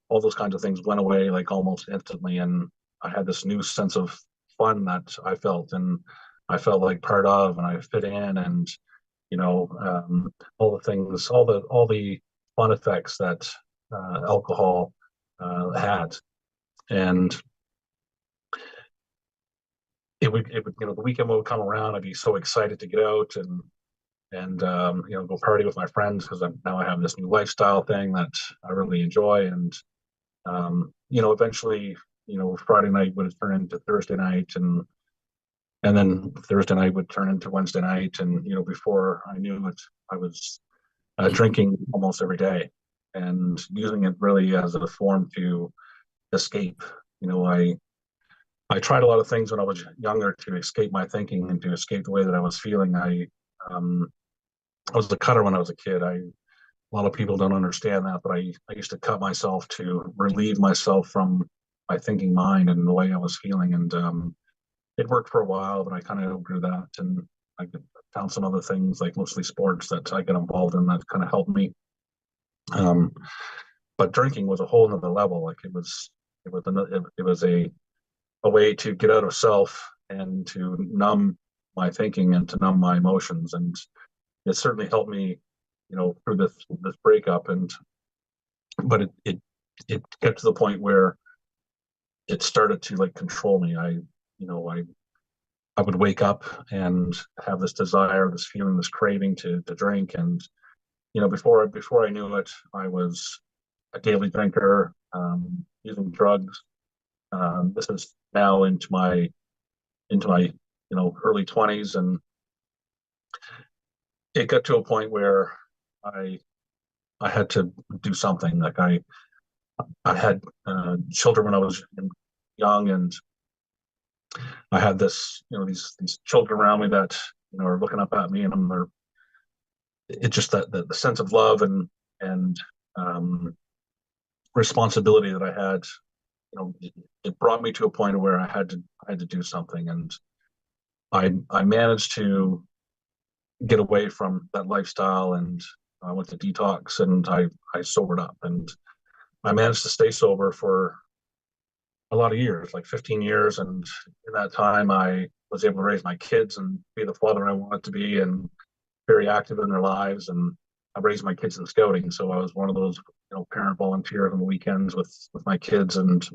all those kinds of things went away like almost instantly. And I had this new sense of fun that I felt, and I felt like part of, and I fit in, and, all the things, all the fun effects that alcohol had. And it would, the weekend would come around. I'd be so excited to get out and go party with my friends, because now I have this new lifestyle thing that I really enjoy. And eventually, Friday night would turn into Thursday night, and then Thursday night would turn into Wednesday night. And before I knew it, I was drinking almost every day, and using it really as a form to escape. I tried a lot of things when I was younger to escape my thinking and to escape the way that I was feeling. I was a cutter when I was a kid. A lot of people don't understand that, but I used to cut myself to relieve myself from my thinking mind and the way I was feeling. And it worked for a while, but I kind of outgrew that, and I found some other things, like mostly sports, that I got involved in that kind of helped me. But drinking was a whole nother level. Like it was a way to get out of self and to numb my thinking and to numb my emotions. And it certainly helped me, through this breakup. But it got to the point where it started to like control me. I would wake up and have this desire, this feeling, this craving to drink. And before I knew it, I was a daily drinker, using drugs. This is now into my early 20s, and it got to a point where I had to do something. Like I had children when I was young, and I had these children around me that are looking up at me, and it's just that the sense of love and responsibility that I had. It brought me to a point where I had to do something. And I managed to get away from that lifestyle, and I went to detox, and I sobered up, and I managed to stay sober for a lot of years, like 15 years. And in that time, I was able to raise my kids and be the father I wanted to be, and very active in their lives. And I raised my kids in scouting, so I was one of those parent volunteers on the weekends with my kids, and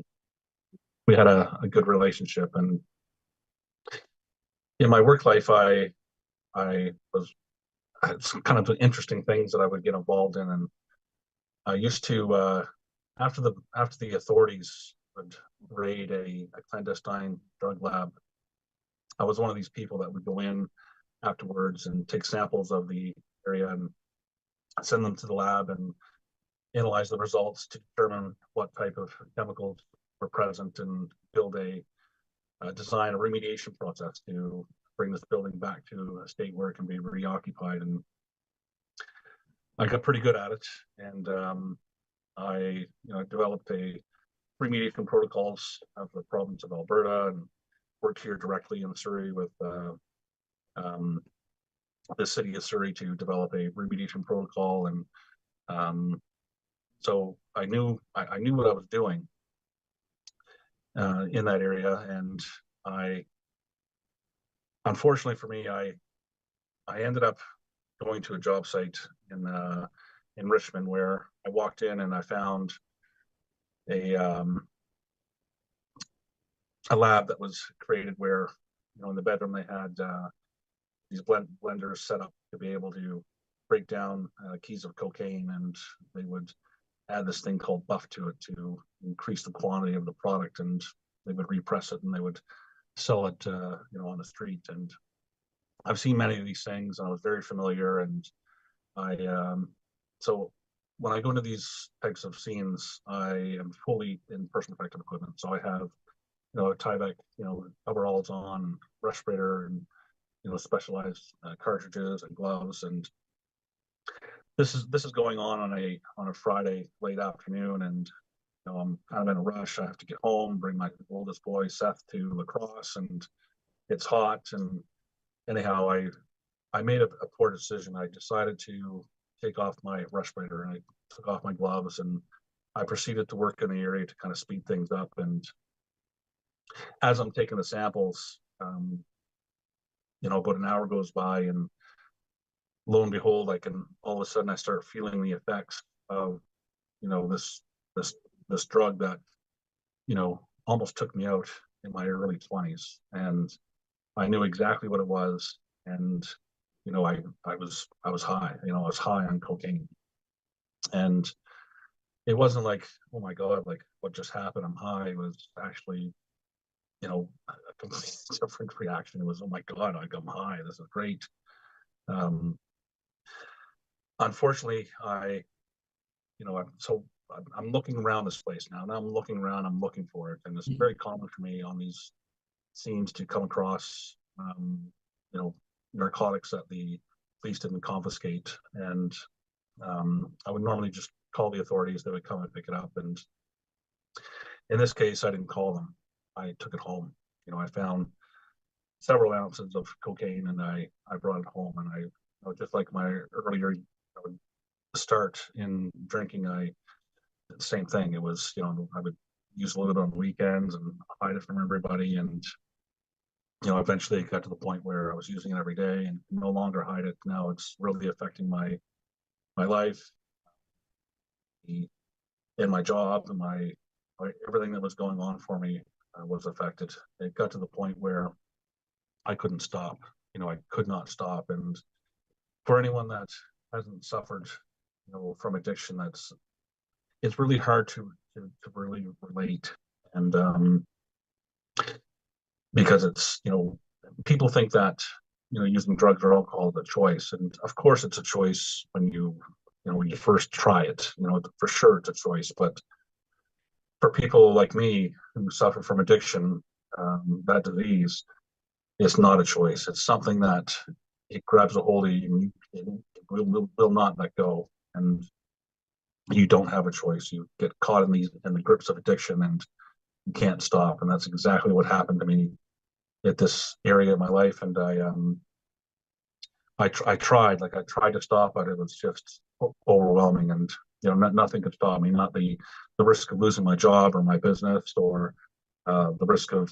we had a good relationship. And in my work life, I had some kind of interesting things that I would get involved in. And I used to, after the authorities would raid a clandestine drug lab, I was one of these people that would go in afterwards and take samples of the area and send them to the lab and analyze the results to determine what type of chemicals were present and build design a remediation process to bring this building back to a state where it can be reoccupied. And I got pretty good at it, and I developed a remediation protocols of the province of Alberta and worked here directly in Surrey with the city of Surrey to develop a remediation protocol. And so I knew what I was doing in that area. And unfortunately for me, I ended up going to a job site in Richmond, where I walked in and I found a lab that was created where, in the bedroom they had these blenders set up to be able to break down keys of cocaine, and they would add this thing called buff to it to increase the quantity of the product, and they would repress it and they would sell it on the street. And I've seen many of these things, and I was very familiar. And so when I go into these types of scenes, I am fully in personal protective equipment. So I have Tyvek overalls on, respirator, and specialized cartridges and gloves. And this is going on a Friday late afternoon, and I'm kind of in a rush. I have to get home, bring my oldest boy Seth to lacrosse, and it's hot. And anyhow, I made a poor decision. I decided to take off my respirator, and I took off my gloves, and I proceeded to work in the area to kind of speed things up. And as I'm taking the samples, about an hour goes by, and lo and behold, all of a sudden I start feeling the effects of, this drug that, almost took me out in my early 20s. And I knew exactly what it was. And, I was high, I was high on cocaine. And it wasn't like, oh my God, like what just happened? I'm high. It was actually, a completely different reaction. It was, oh my God, I'm high. This is great. Unfortunately, I'm looking around this place now. Now I'm looking around, I'm looking for it. And it's very common for me on these scenes to come across, narcotics that the police didn't confiscate. And I would normally just call the authorities. They would come and pick it up. And in this case, I didn't call them. I took it home. I found several ounces of cocaine, and I brought it home. And I just like my earlier start in drinking, I did the same thing. It was, I would use a little bit on the weekends and hide it from everybody. And, eventually it got to the point where I was using it every day and no longer hide it. Now it's really affecting my life and my job, and my everything that was going on for me was affected. It got to the point where I couldn't stop. I could not stop. And for anyone that hasn't suffered, from addiction, it's really hard to really relate. And because it's, people think that, using drugs or alcohol is a choice. And of course it's a choice when you first try it, for sure it's a choice. But for people like me who suffer from addiction, that disease, it's not a choice. It's something that it grabs a hold of you, and it will not let go. And you don't have a choice. You get caught in the grips of addiction, and you can't stop. And that's exactly what happened to me at this area of my life. And I tried to stop, but it was just overwhelming. And nothing could stop me. Not the risk of losing my job or my business, or the risk of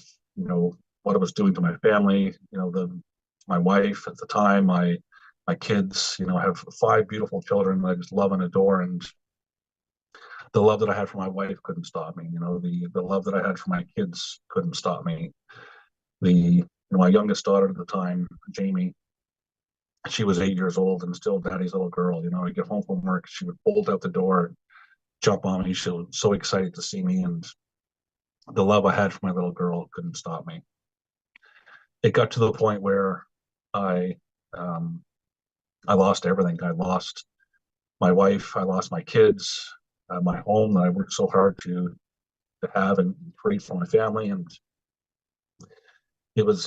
what it was doing to my family. My wife at the time, my kids. I have 5 beautiful children that I just love and adore. And the love that I had for my wife couldn't stop me. The love that I had for my kids couldn't stop me. My youngest daughter at the time, Jamie, she was 8 years old and still daddy's little girl. I'd get home from work, she would bolt out the door, jump on me. She was so excited to see me. And the love I had for my little girl couldn't stop me. It got to the point where I I lost everything. I lost my wife, I lost my kids, my home that I worked so hard to have and create for my family, and it was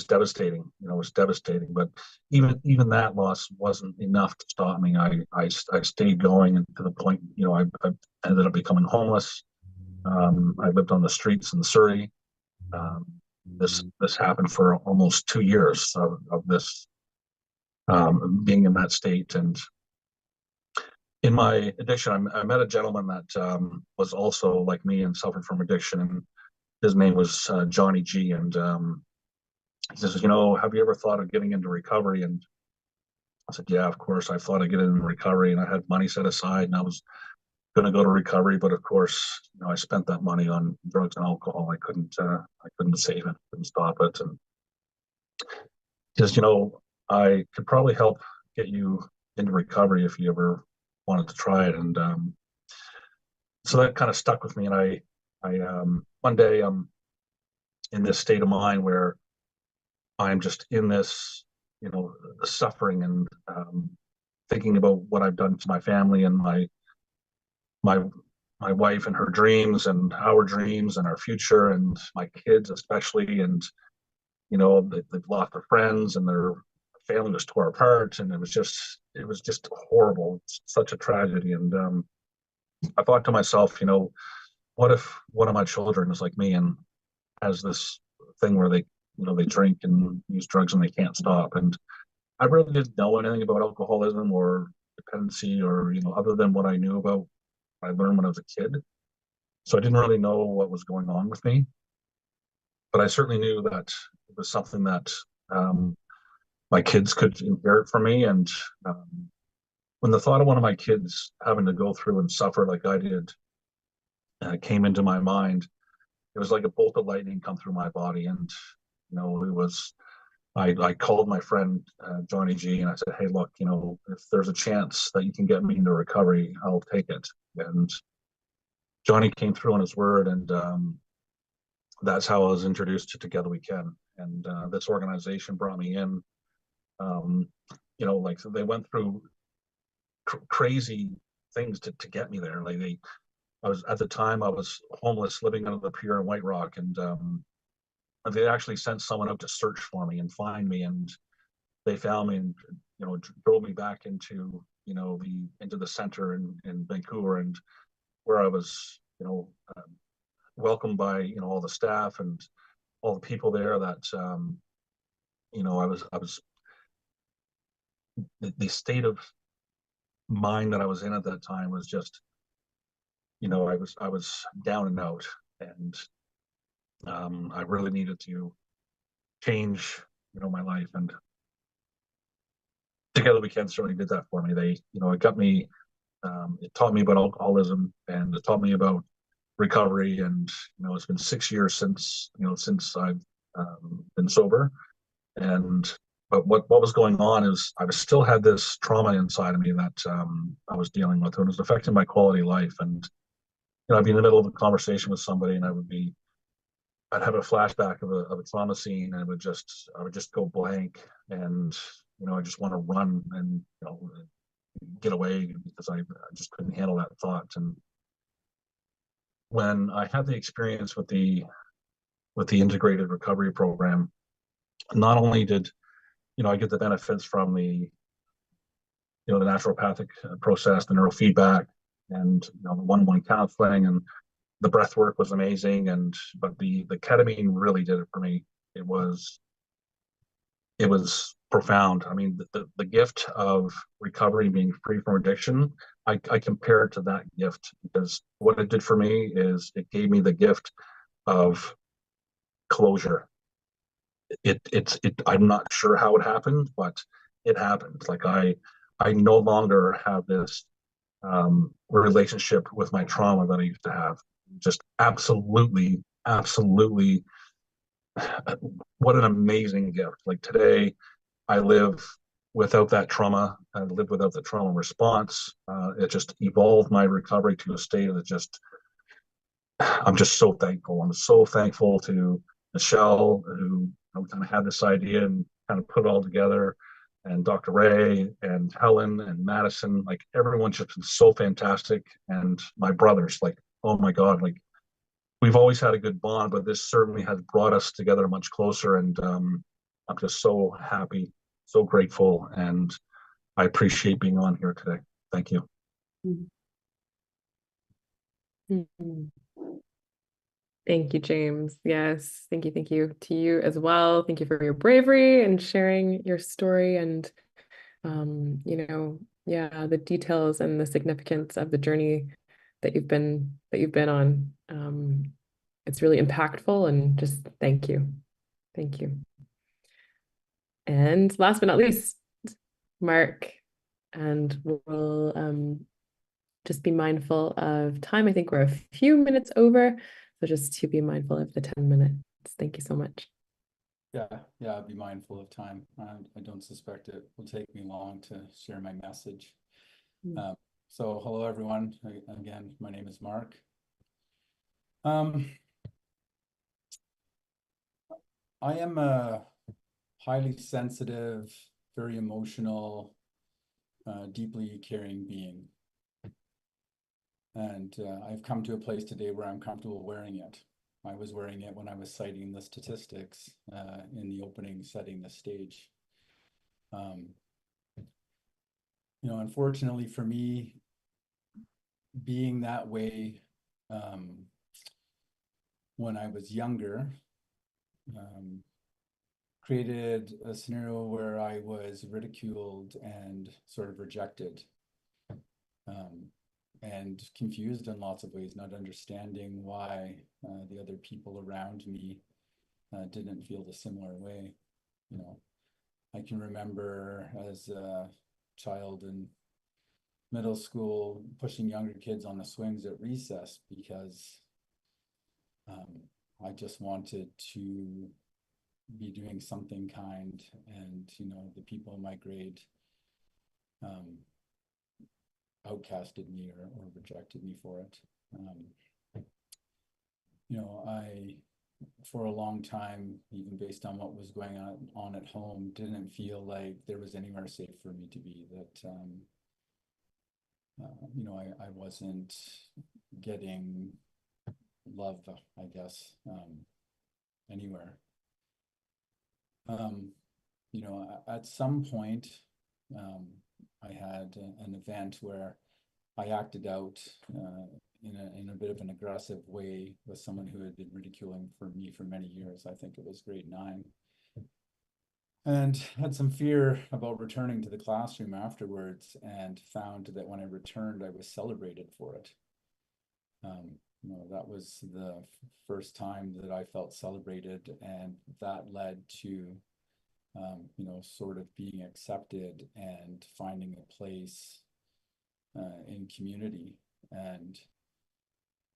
devastating. You know, it was devastating. But even that loss wasn't enough to stop me. I stayed going, and to the point, you know, I ended up becoming homeless. I lived on the streets in Surrey. This happened for almost 2 years of this being in that state. And in my addiction, I met a gentleman that was also like me and suffered from addiction, and his name was Johnny G. And he says, you know, have you ever thought of getting into recovery? And I said, yeah, of course. I thought of getting into recovery, and I had money set aside, and I was going to go to recovery. But of course, you know, I spent that money on drugs and alcohol. I couldn't save it, couldn't stop it. And he says, you know, I could probably help get you into recovery if you ever wanted to try it. And so that kind of stuck with me. And I one day I'm in this state of mind where I'm just in this, you know, suffering and thinking about what I've done to my family and my wife and her dreams and our dreams and our future and my kids especially. And you know, they've lost their friends and their family was tore apart, and it was just horrible. It's such a tragedy. And I thought to myself, you know, what if one of my children is like me and has this thing where they, you know, they drink and use drugs and they can't stop? And I really didn't know anything about alcoholism or dependency, or, you know, other than what I knew about, I learned when I was a kid. So I didn't really know what was going on with me, but I certainly knew that it was something that my kids could inherit from me. And when the thought of one of my kids having to go through and suffer like I did came into my mind, it was like a bolt of lightning come through my body. And you know, it was, I called my friend Johnny G, and I said, hey, look, you know, if there's a chance that you can get me into recovery, I'll take it. And Johnny came through on his word, and that's how I was introduced to Together We Can. And this organization brought me in. You know, like, so they went through crazy things to get me there. Like, I was, at the time, I was homeless, living under the pier in White Rock, and they actually sent someone out to search for me and find me, and they found me and, you know, drove me back into, you know, into the center in Vancouver, and where I was, you know, welcomed by, you know, all the staff and all the people there that, you know, I was the state of mind that I was in at that time was just, you know, I was down and out, and I really needed to change, you know, my life. And Together We Can certainly did that for me. They, you know, it got me, it taught me about alcoholism, and it taught me about recovery. And you know, it's been 6 years since, you know, since I've been sober. And but what was going on is I still had this trauma inside of me that I was dealing with, and it was affecting my quality of life. And you know, I'd be in the middle of a conversation with somebody, and I'd have a flashback of a trauma scene, and I would just go blank, and you know, I just want to run and, you know, get away, because I just couldn't handle that thought. And when I had the experience with the integrated recovery program, not only did, you know, I get the benefits from the, you know, the naturopathic process, the neurofeedback, and you know, the one-on-one counseling, and the breath work was amazing. And but the ketamine really did it for me. It was profound. I mean, the gift of recovery, being free from addiction, I compare it to that gift, because what it did for me is it gave me the gift of closure. I'm not sure how it happened, but it happened. Like, I no longer have this relationship with my trauma that I used to have. Just absolutely, what an amazing gift. Like, today, I live without that trauma. I live without the trauma response. It just evolved my recovery to a state that just, I'm just so thankful. I'm so thankful to Michelle, who, you know, kind of had this idea and kind of put it all together. And Dr. Ray and Helen and Madison, like everyone's just been so fantastic. And my brothers, like, oh my God, like we've always had a good bond, but this certainly has brought us together much closer. And I'm just so happy, so grateful, and I appreciate being on here today. Thank you. Thank you, James. Yes, thank you to you as well. Thank you for your bravery and sharing your story, and yeah, the details and the significance of the journey that you've been on. It's really impactful, and just thank you. Thank you. And last but not least, Marc, and we'll just be mindful of time. I think we're a few minutes over, so just to be mindful of the 10 minutes. Thank you so much. Yeah, I'll be mindful of time. I don't suspect it will take me long to share my message. So hello, everyone. Again, my name is Marc. I am a highly sensitive, very emotional, deeply caring being. And I've come to a place today where I'm comfortable wearing it. I was wearing it when I was citing the statistics in the opening, setting the stage. Unfortunately for me, being that way when I was younger created a scenario where I was ridiculed and sort of rejected. And confused in lots of ways, not understanding why the other people around me didn't feel the similar way. I can remember as a child in middle school pushing younger kids on the swings at recess because I just wanted to be doing something kind, and the people in my grade outcasted me or rejected me for it. I, for a long time, even based on what was going on at home, didn't feel like there was anywhere safe for me to be, that, I wasn't getting love, I guess, anywhere. At some point, I had an event where I acted out in a bit of an aggressive way with someone who had been ridiculing for me for many years. I think it was grade 9. And had some fear about returning to the classroom afterwards, and found that when I returned, I was celebrated for it. That was the first time that I felt celebrated, and that led to sort of being accepted and finding a place in community. And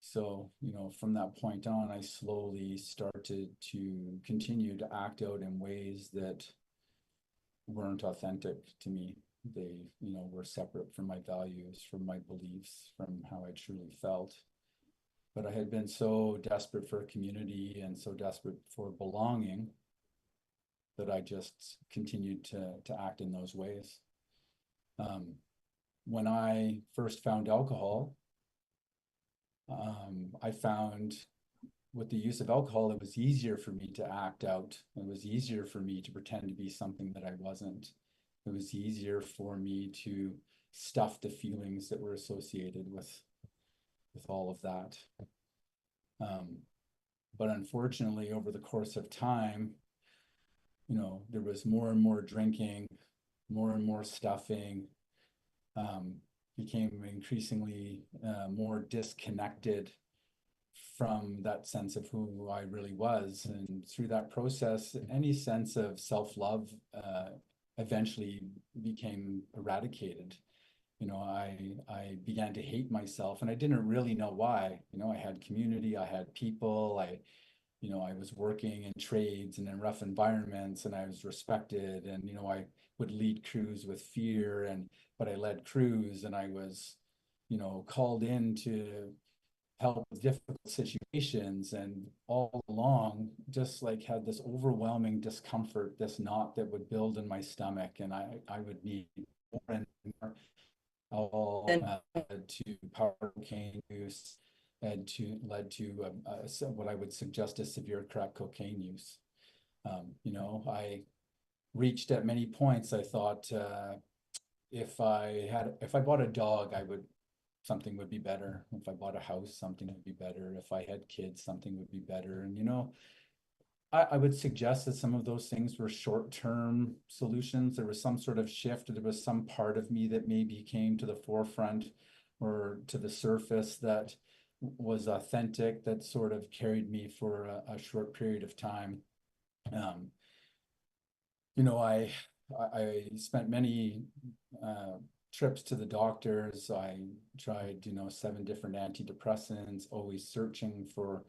so, from that point on, I slowly started to continue to act out in ways that weren't authentic to me. They, were separate from my values, from my beliefs, from how I truly felt. But I had been so desperate for a community and so desperate for belonging that I just continued to act in those ways. When I first found alcohol, I found with the use of alcohol, it was easier for me to act out. It was easier for me to pretend to be something that I wasn't. It was easier for me to stuff the feelings that were associated with all of that. But unfortunately, over the course of time, there was more and more drinking, more and more stuffing, became increasingly more disconnected from that sense of who I really was. And through that process, any sense of self-love eventually became eradicated. I began to hate myself, and I didn't really know why. I had community, I had people, I was working in trades and in rough environments, and I was respected, and I would lead crews with fear, but I led crews, and I was called in to help with difficult situations, and all along just like had this overwhelming discomfort, this knot that would build in my stomach, and I would need more and more. All led to power cocaine use, led to what I would suggest as severe crack cocaine use. You know, I reached at many points, I thought, if I bought a dog, something would be better. If I bought a house, something would be better. If I had kids, something would be better. And, you know, I would suggest that some of those things were short-term solutions. There was some sort of shift. There was some part of me that maybe came to the forefront or to the surface that was authentic, that sort of carried me for a short period of time. You know, I spent many trips to the doctors. I tried, you know, 7 different antidepressants, always searching for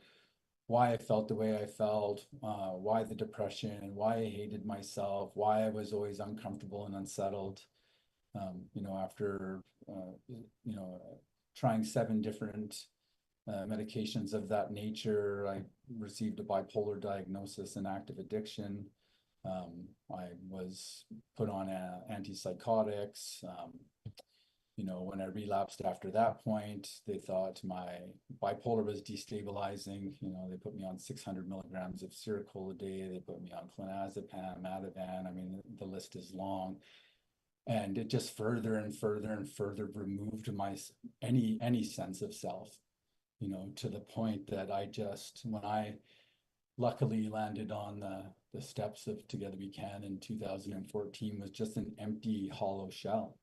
why I felt the way I felt, why the depression, why I hated myself, why I was always uncomfortable and unsettled. You know, after, you know, trying 7 different medications of that nature, I received a bipolar diagnosis and active addiction. I was put on antipsychotics. You know, when I relapsed after that point, they thought my bipolar was destabilizing. You know, they put me on 600 milligrams of Seroquel a day. They put me on clonazepam, Ativan. I mean, the list is long. And it just further and further and further removed my any sense of self, you know, to the point that when I luckily landed on the steps of Together We Can in 2014, was just an empty, hollow shell.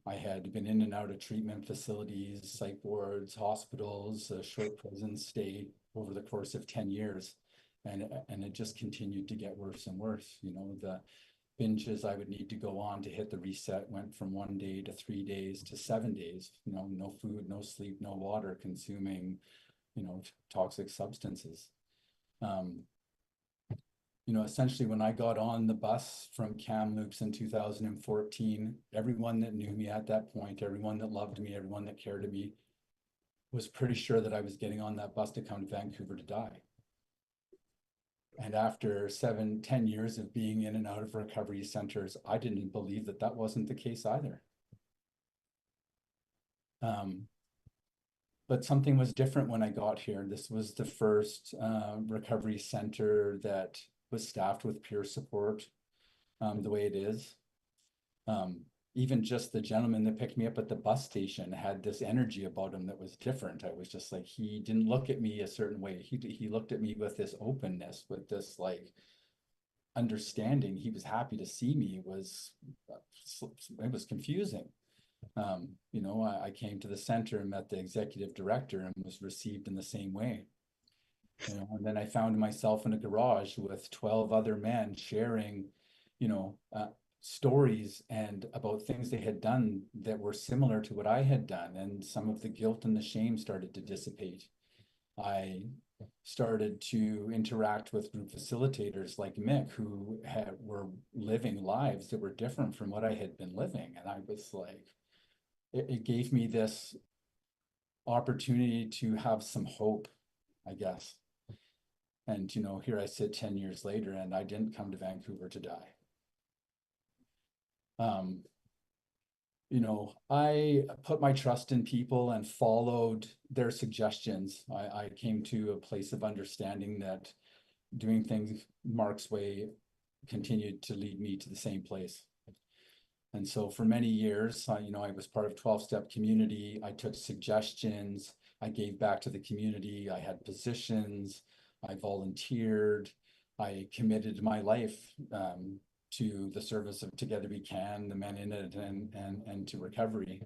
I had been in and out of treatment facilities, psych wards, hospitals, a short prison stay over the course of 10 years. And it just continued to get worse and worse. You know, the binges I would need to go on to hit the reset went from 1 day to 3 days to 7 days. You know, no food, no sleep, no water, consuming, you know, toxic substances. You know, essentially when I got on the bus from Kamloops in 2014, everyone that knew me at that point, everyone that loved me, everyone that cared of me, was pretty sure that I was getting on that bus to come to Vancouver to die. And after 7-10 years of being in and out of recovery centers, I didn't believe that that wasn't the case either. But something was different when I got here. This was the first recovery center that was staffed with peer support, the way it is. Even just the gentleman that picked me up at the bus station had this energy about him that was different. I was just like, he didn't look at me a certain way. He looked at me with this openness, with this like understanding. He was happy to see me. It was confusing. You know, I came to the center and met the executive director and was received in the same way. You know, and then I found myself in a garage with 12 other men sharing, you know, stories and about things they had done that were similar to what I had done. And some of the guilt and the shame started to dissipate. I started to interact with group facilitators like Mick, who were living lives that were different from what I had been living. And I was like, it gave me this opportunity to have some hope, I guess. And, you know, here I sit 10 years later, and I didn't come to Vancouver to die. You know, I put my trust in people and followed their suggestions. I came to a place of understanding that doing things Marc's way continued to lead me to the same place. And so for many years, you know, I was part of 12-step community. I took suggestions. I gave back to the community. I had positions. I volunteered. I committed my life to the service of Together We Can, the men in it, and to recovery.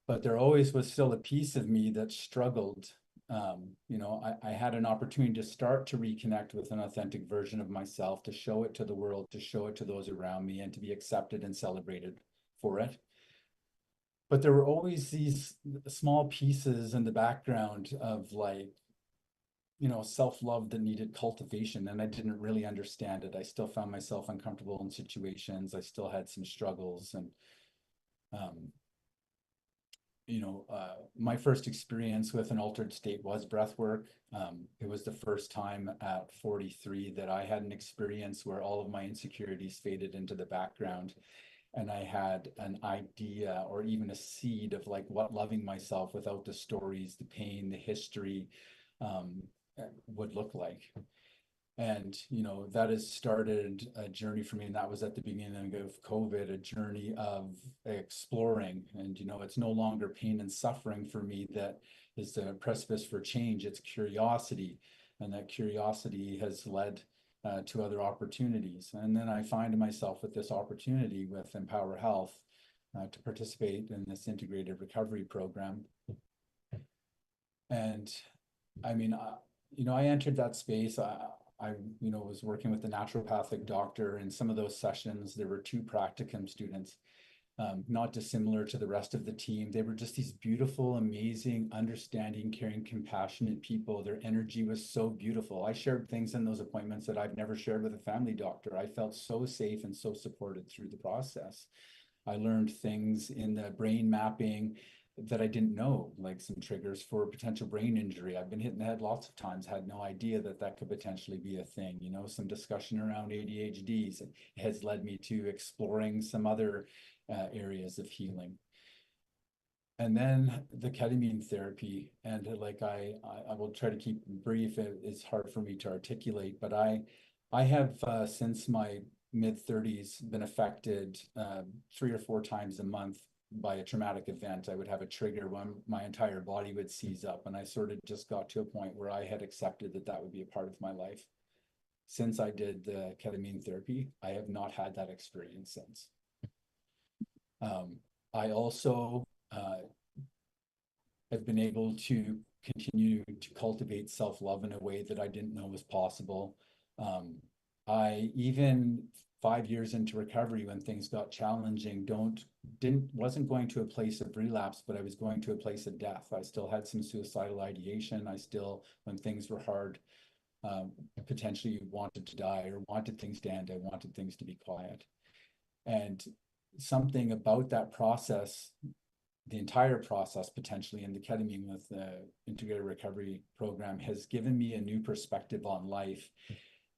But there always was still a piece of me that struggled. You know, I had an opportunity to start to reconnect with an authentic version of myself, to show it to the world, to show it to those around me, and to be accepted and celebrated for it. But there were always these small pieces in the background of like, you know, self-love that needed cultivation, and I didn't really understand it. I still found myself uncomfortable in situations. I still had some struggles, and my first experience with an altered state was breath work. It was the first time at 43 that I had an experience where all of my insecurities faded into the background. And I had an idea or even a seed of like what loving myself without the stories, the pain, the history would look like. And, that has started a journey for me. And that was at the beginning of COVID, a journey of exploring. And, it's no longer pain and suffering for me that is the precipice for change. It's curiosity. And that curiosity has led to other opportunities. And then I find myself with this opportunity with Empower Health to participate in this integrated recovery program. And I mean, I entered that space. I was working with the naturopathic doctor. In some of those sessions, there were 2 practicum students, not dissimilar to the rest of the team. They were just these beautiful, amazing, understanding, caring, compassionate people. Their energy was so beautiful. I shared things in those appointments that I've never shared with a family doctor. I felt so safe and so supported through the process. I learned things in the brain mapping that I didn't know, like some triggers for potential brain injury. I've been hit in the head lots of times, had no idea that that could potentially be a thing. Some discussion around ADHDs has led me to exploring some other areas of healing. And then the ketamine therapy, and like I will try to keep brief. It's hard for me to articulate, but I have since my mid-30s been affected 3 or 4 times a month by a traumatic event. I would have a trigger when my entire body would seize up, and I sort of just got to a point where I had accepted that that would be a part of my life. Since I did the ketamine therapy, I have not had that experience since. I also have been able to continue to cultivate self-love in a way that I didn't know was possible. I even 5 years into recovery, when things got challenging, wasn't going to a place of relapse, but I was going to a place of death. I still had some suicidal ideation. I still, when things were hard, potentially wanted to die or wanted things to end. I wanted things to be quiet. And something about that process, the entire process potentially, in the ketamine with the integrated recovery program, has given me a new perspective on life.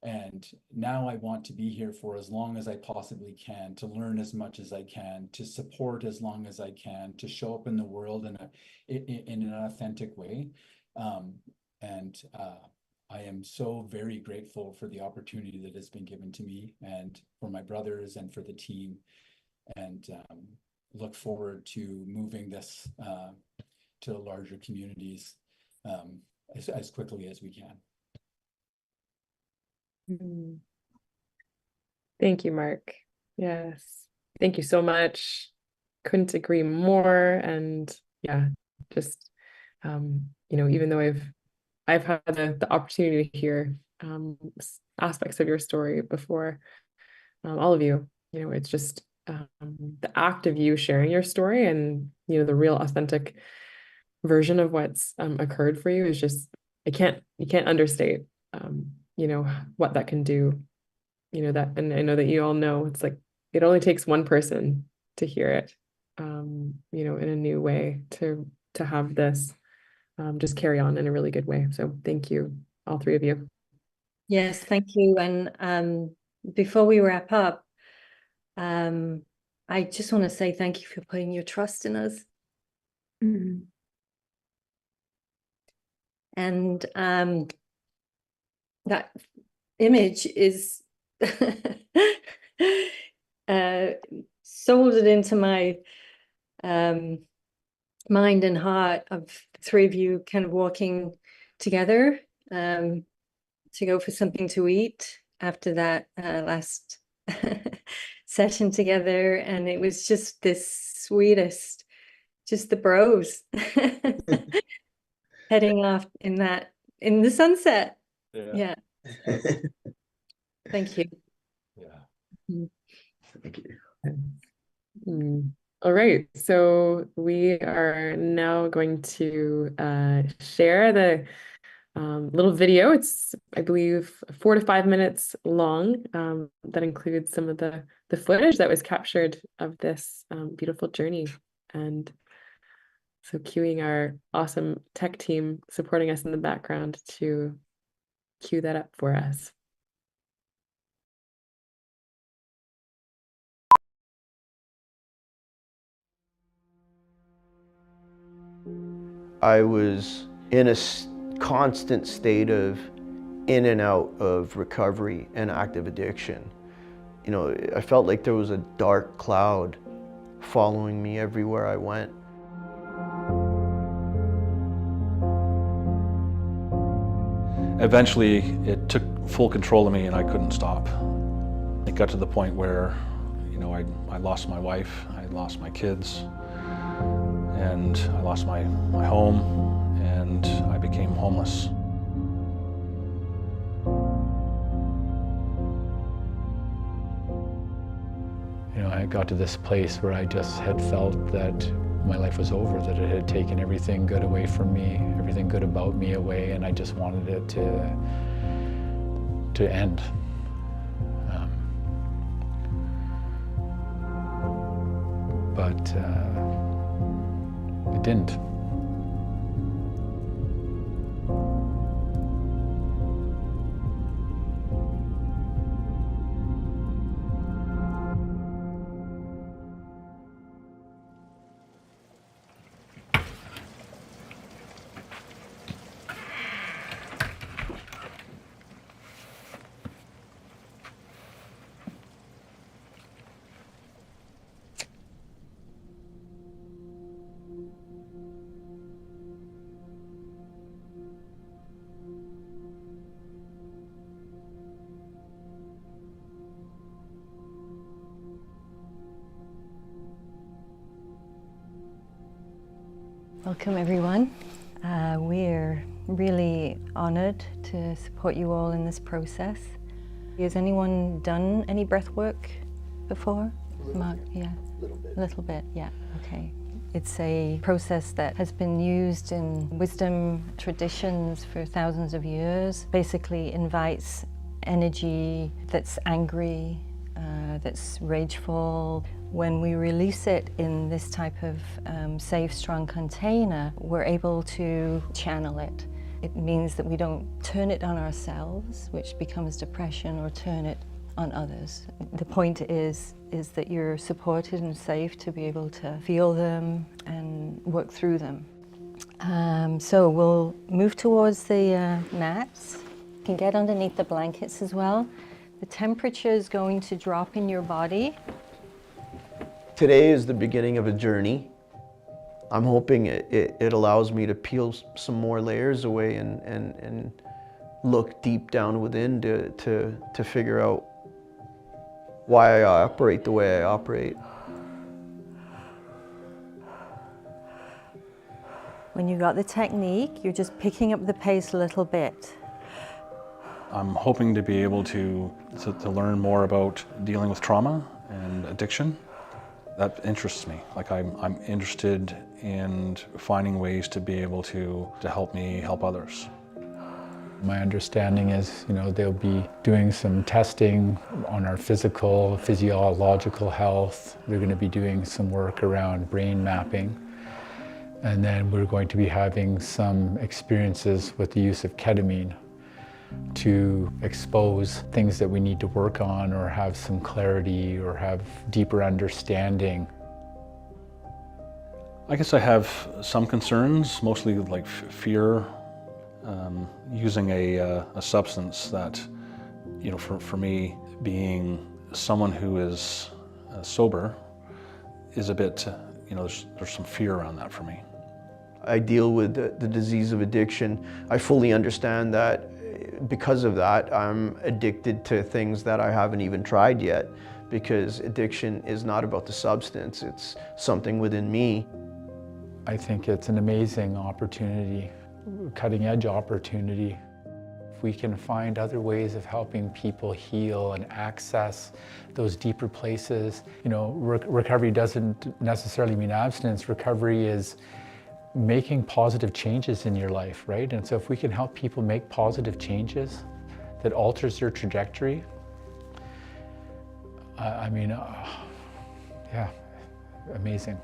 And now I want to be here for as long as I possibly can, to learn as much as I can, to support as long as I can, to show up in the world in an authentic way. I am so very grateful for the opportunity that has been given to me and for my brothers and for the team, and look forward to moving this to larger communities as quickly as we can. Thank you, Marc. Yes. Thank you so much. Couldn't agree more. And yeah, just, even though I've had the opportunity to hear aspects of your story before, all of you, it's just the act of you sharing your story and, the real authentic version of what's occurred for you is just, you can't understate, what that can do, that, and I know that you all know, it's like, it only takes one person to hear it, in a new way to have this just carry on in a really good way. So thank you, all 3 of you. Yes, thank you. And before we wrap up, I just want to say thank you for putting your trust in us. And that image is soldered into my mind and heart of 3 of you kind of walking together to go for something to eat after that last session together. And it was just this sweetest, just the bros heading off in the sunset. Yeah. Thank you. Yeah. Thank you. All right, so we are now going to share the little video. It's, I believe, 4 to 5 minutes long. That includes some of the footage that was captured of this beautiful journey. And So cueing our awesome tech team supporting us in the background to cue that up for us. I was in a constant state of in and out of recovery and active addiction. You know, I felt like there was a dark cloud following me everywhere I went. Eventually, it took full control of me and I couldn't stop. It got to the point where, you know, I lost my wife, I lost my kids, and I lost my home, and I became homeless. You know, I got to this place where I just had felt that my life was over, that it had taken everything good away from me, everything good about me away, and I just wanted it to end. But it didn't. Welcome everyone. We're really honored to support you all in this process. Has anyone done any breath work before? Mark, yeah. A little bit, yeah, okay. It's a process that has been used in wisdom traditions for thousands of years. Basically invites energy that's angry, that's rageful. When we release it in this type of safe, strong container, we're able to channel it. It means that we don't turn it on ourselves, which becomes depression, or turn it on others. The point is that you're supported and safe to be able to feel them and work through them. So we'll move towards the mats. You can get underneath the blankets as well. The temperature is going to drop in your body. Today is the beginning of a journey. I'm hoping it allows me to peel some more layers away and look deep down within to figure out why I operate the way I operate. When you got the technique, you're just picking up the pace a little bit. I'm hoping to be able to learn more about dealing with trauma and addiction. That interests me. Like I'm interested in finding ways to be able to help me help others. My understanding is, you know, they'll be doing some testing on our physiological health. They're going to be doing some work around brain mapping. And then we're going to be having some experiences with the use of ketamine to expose things that we need to work on, or have some clarity, or have deeper understanding. I guess I have some concerns, mostly like fear, using a substance that, you know, for me, being someone who is sober is a bit, you know, there's some fear around that for me. I deal with the disease of addiction. I fully understand that because of that, I'm addicted to things that I haven't even tried yet, because addiction is not about the substance, it's something within me. I think it's an amazing opportunity, cutting edge opportunity. If we can find other ways of helping people heal and access those deeper places, you know, recovery doesn't necessarily mean abstinence. Recovery is making positive changes in your life, right? And so if we can help people make positive changes that alters their trajectory, yeah, amazing.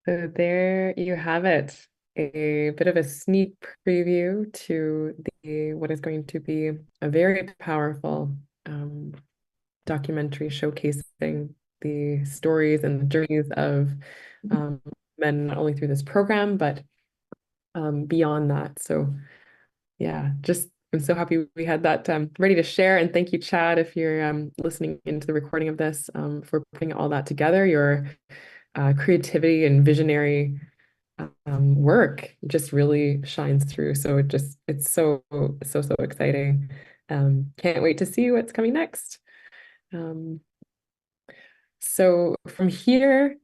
So there you have it, a bit of a sneak preview to what is going to be a very powerful documentary showcasing the stories and the journeys of men, not only through this program, but beyond that. So yeah, just I'm so happy we had that ready to share. And thank you, Chad, if you're listening into the recording of this, for putting all that together. Your creativity and visionary work just really shines through. So it's so exciting. Can't wait to see what's coming next. So from here,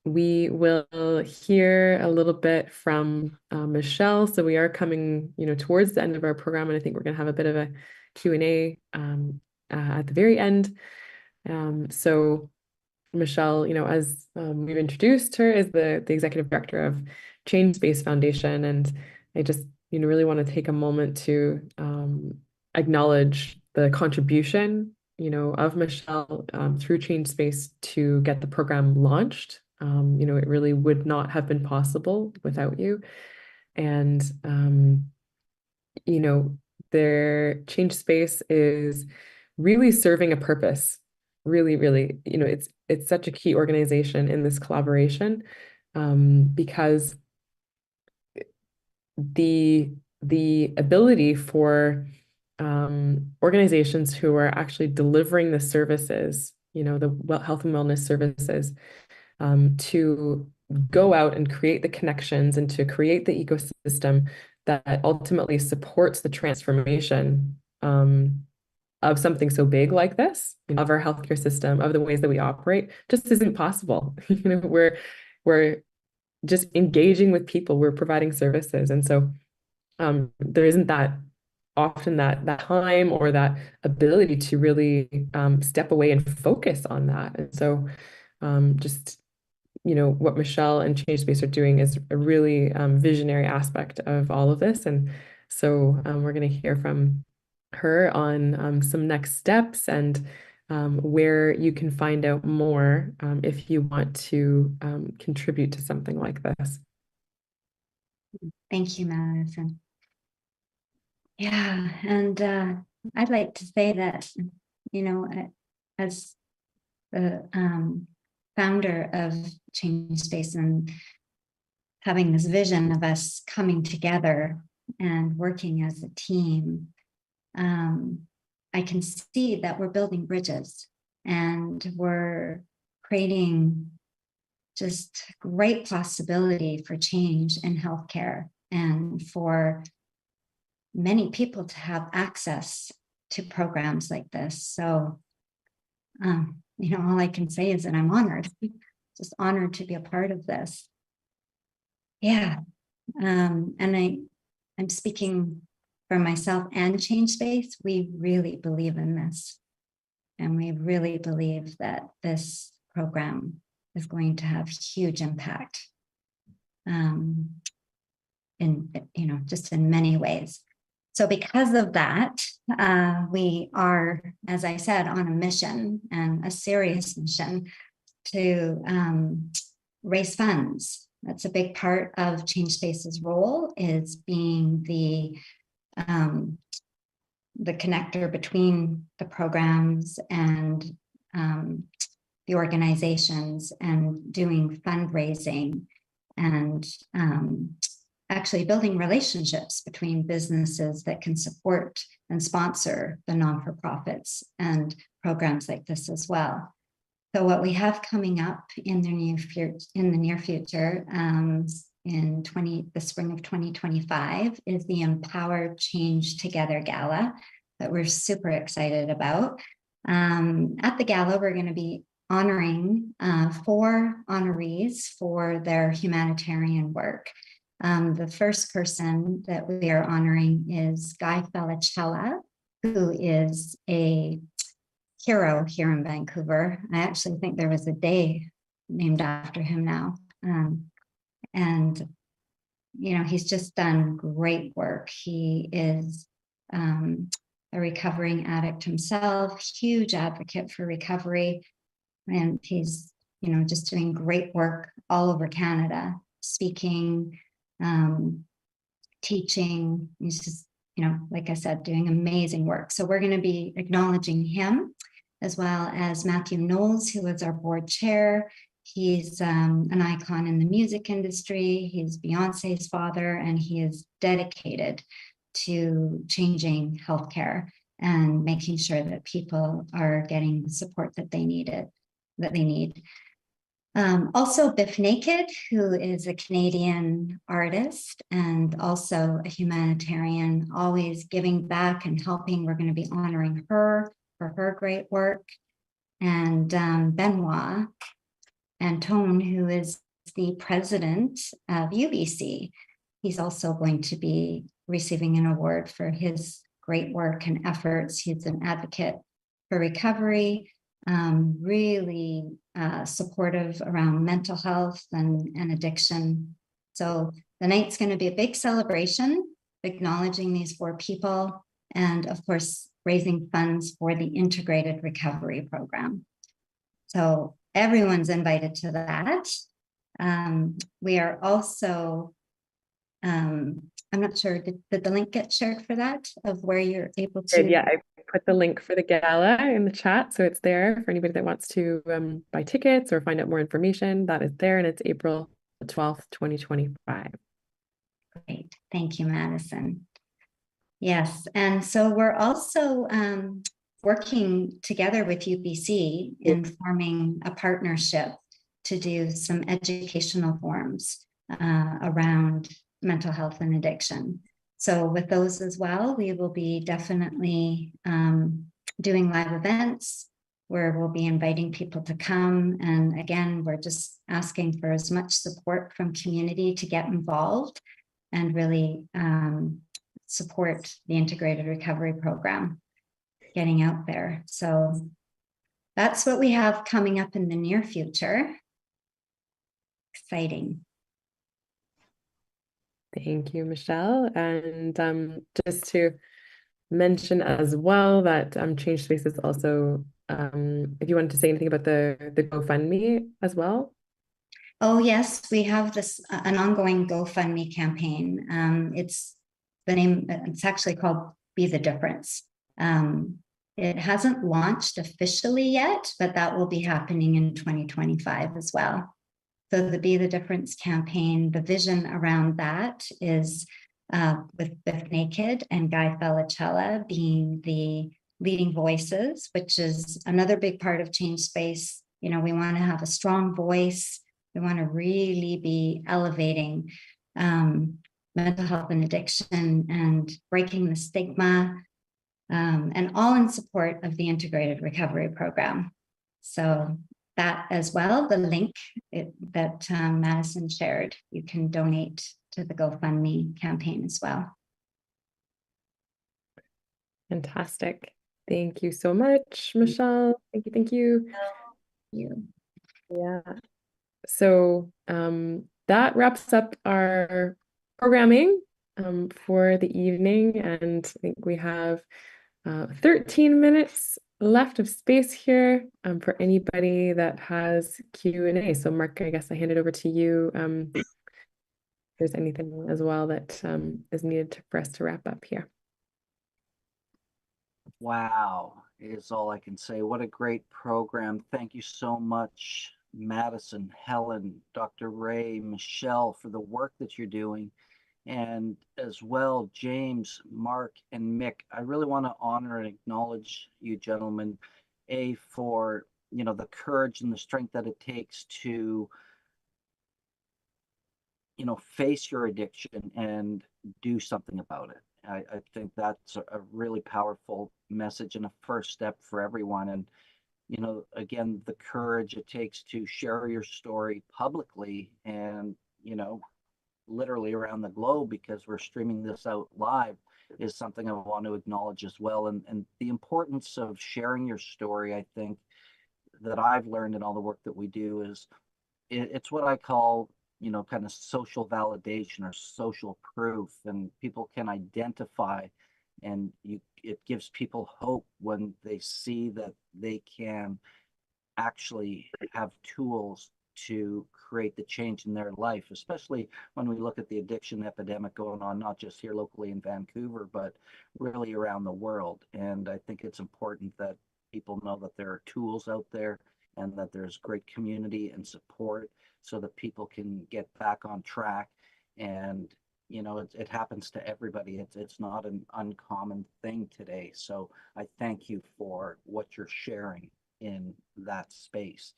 we will hear a little bit from Michelle. So we are coming, towards the end of our program, and I think we're going to have a bit of a Q&A at the very end. So Michelle, as we've introduced her, is the executive director of Change Space Foundation, and I just really want to take a moment to acknowledge the contribution of Michelle through Change Space to get the program launched. It really would not have been possible without you, and their Change Space is really serving a purpose. Really, it's such a key organization in this collaboration, because the ability for organizations who are actually delivering the services, the health and wellness services, to go out and create the connections and to create the ecosystem that ultimately supports the transformation of something so big like this, of our healthcare system, of the ways that we operate, just isn't possible. We're just engaging with people, we're providing services. And so there isn't that often that time or that ability to really step away and focus on that. And so just what Michelle and Change Space are doing is a really visionary aspect of all of this. And so we're going to hear from her on some next steps and where you can find out more if you want to contribute to something like this. Thank you, Madison. Yeah, and I'd like to say that, as the founder of Change Space and having this vision of us coming together and working as a team, I can see that we're building bridges and we're creating just great possibility for change in healthcare and for many people to have access to programs like this. So, all I can say is that I'm honored, just honored to be a part of this. Yeah. And I'm speaking for myself and Change Space. We really believe in this. And we really believe that this program is going to have huge impact just in many ways. So because of that, we are, as I said, on a mission, and a serious mission, to raise funds. That's a big part of Change Space's role, is being the connector between the programs and the organizations, and doing fundraising and actually building relationships between businesses that can support and sponsor the non-for-profits and programs like this as well. So what we have coming up in the near future, in the spring of 2025, is the Empower Change Together Gala that we're super excited about. At the gala, we're going to be honoring 4 honorees for their humanitarian work. The first person that we are honoring is Guy Felicella, who is a hero here in Vancouver. I actually think there was a day named after him now. And he's just done great work. He is a recovering addict himself, huge advocate for recovery. And he's, just doing great work all over Canada, speaking, teaching. He's just, like I said, doing amazing work. So we're going to be acknowledging him, as well as Matthew Knowles, who is our board chair. He's an icon in the music industry. He's Beyonce's father, and he is dedicated to changing healthcare and making sure that people are getting the support that they need. Also, Biff Naked, who is a Canadian artist and also a humanitarian, always giving back and helping. We're going to be honoring her for her great work. And Benoit Antone, who is the president of UBC, he's also going to be receiving an award for his great work and efforts. He's an advocate for recovery, really supportive around mental health and addiction. So the night's going to be a big celebration, acknowledging these 4 people, and of course, raising funds for the integrated recovery program. So everyone's invited to that. We are also, I'm not sure, did the link get shared for that, of where you're able to? Yeah, I put the link for the gala in the chat, so it's there for anybody that wants to buy tickets or find out more information. That is there, and it's April 12th, 2025. Great, thank you, Madison. Yes, and so we're also working together with UBC in forming a partnership to do some educational forums around mental health and addiction. So with those as well, we will be definitely doing live events where we'll be inviting people to come. And again, we're just asking for as much support from community to get involved and really support the integrated recovery program getting out there. So that's what we have coming up in the near future. Exciting. Thank you, Michelle. And just to mention as well that Change Spaces also, if you wanted to say anything about the GoFundMe as well. Oh yes, we have this an ongoing GoFundMe campaign. It's actually called Be the Difference. It hasn't launched officially yet, but that will be happening in 2025 as well. So the Be the Difference campaign, the vision around that is with Biff Naked and Guy Felicella being the leading voices, which is another big part of Change Space. We want to have a strong voice. We want to really be elevating mental health and addiction and breaking the stigma, and all in support of the integrated recovery program. So that as well, the link that Madison shared, you can donate to the GoFundMe campaign as well. Fantastic. Thank you so much, Michelle. Thank you. Thank you. Yeah. So that wraps up our programming for the evening, and I think we have 13 minutes left of space here for anybody that has Q&A. So Marc, I guess I hand it over to you. If there's anything as well that is needed for us to wrap up here. Wow, is all I can say. What a great program. Thank you so much, Madison, Helen, Dr. Ray, Michelle, for the work that you're doing. And as well, James, Mark, and Mick. I really want to honor and acknowledge you gentlemen, for the courage and the strength that it takes to face your addiction and do something about it. I think that's a really powerful message and a first step for everyone. And again, the courage it takes to share your story publicly and literally around the globe, because we're streaming this out live, is something I want to acknowledge as well. And the importance of sharing your story, I think, that I've learned in all the work that we do is it's what I call, kind of social validation or social proof, and people can identify, and it gives people hope when they see that they can actually have tools to create the change in their life, especially when we look at the addiction epidemic going on, not just here locally in Vancouver, but really around the world. And I think it's important that people know that there are tools out there and that there's great community and support so that people can get back on track. And it happens to everybody. It's not an uncommon thing today. So I thank you for what you're sharing in that space.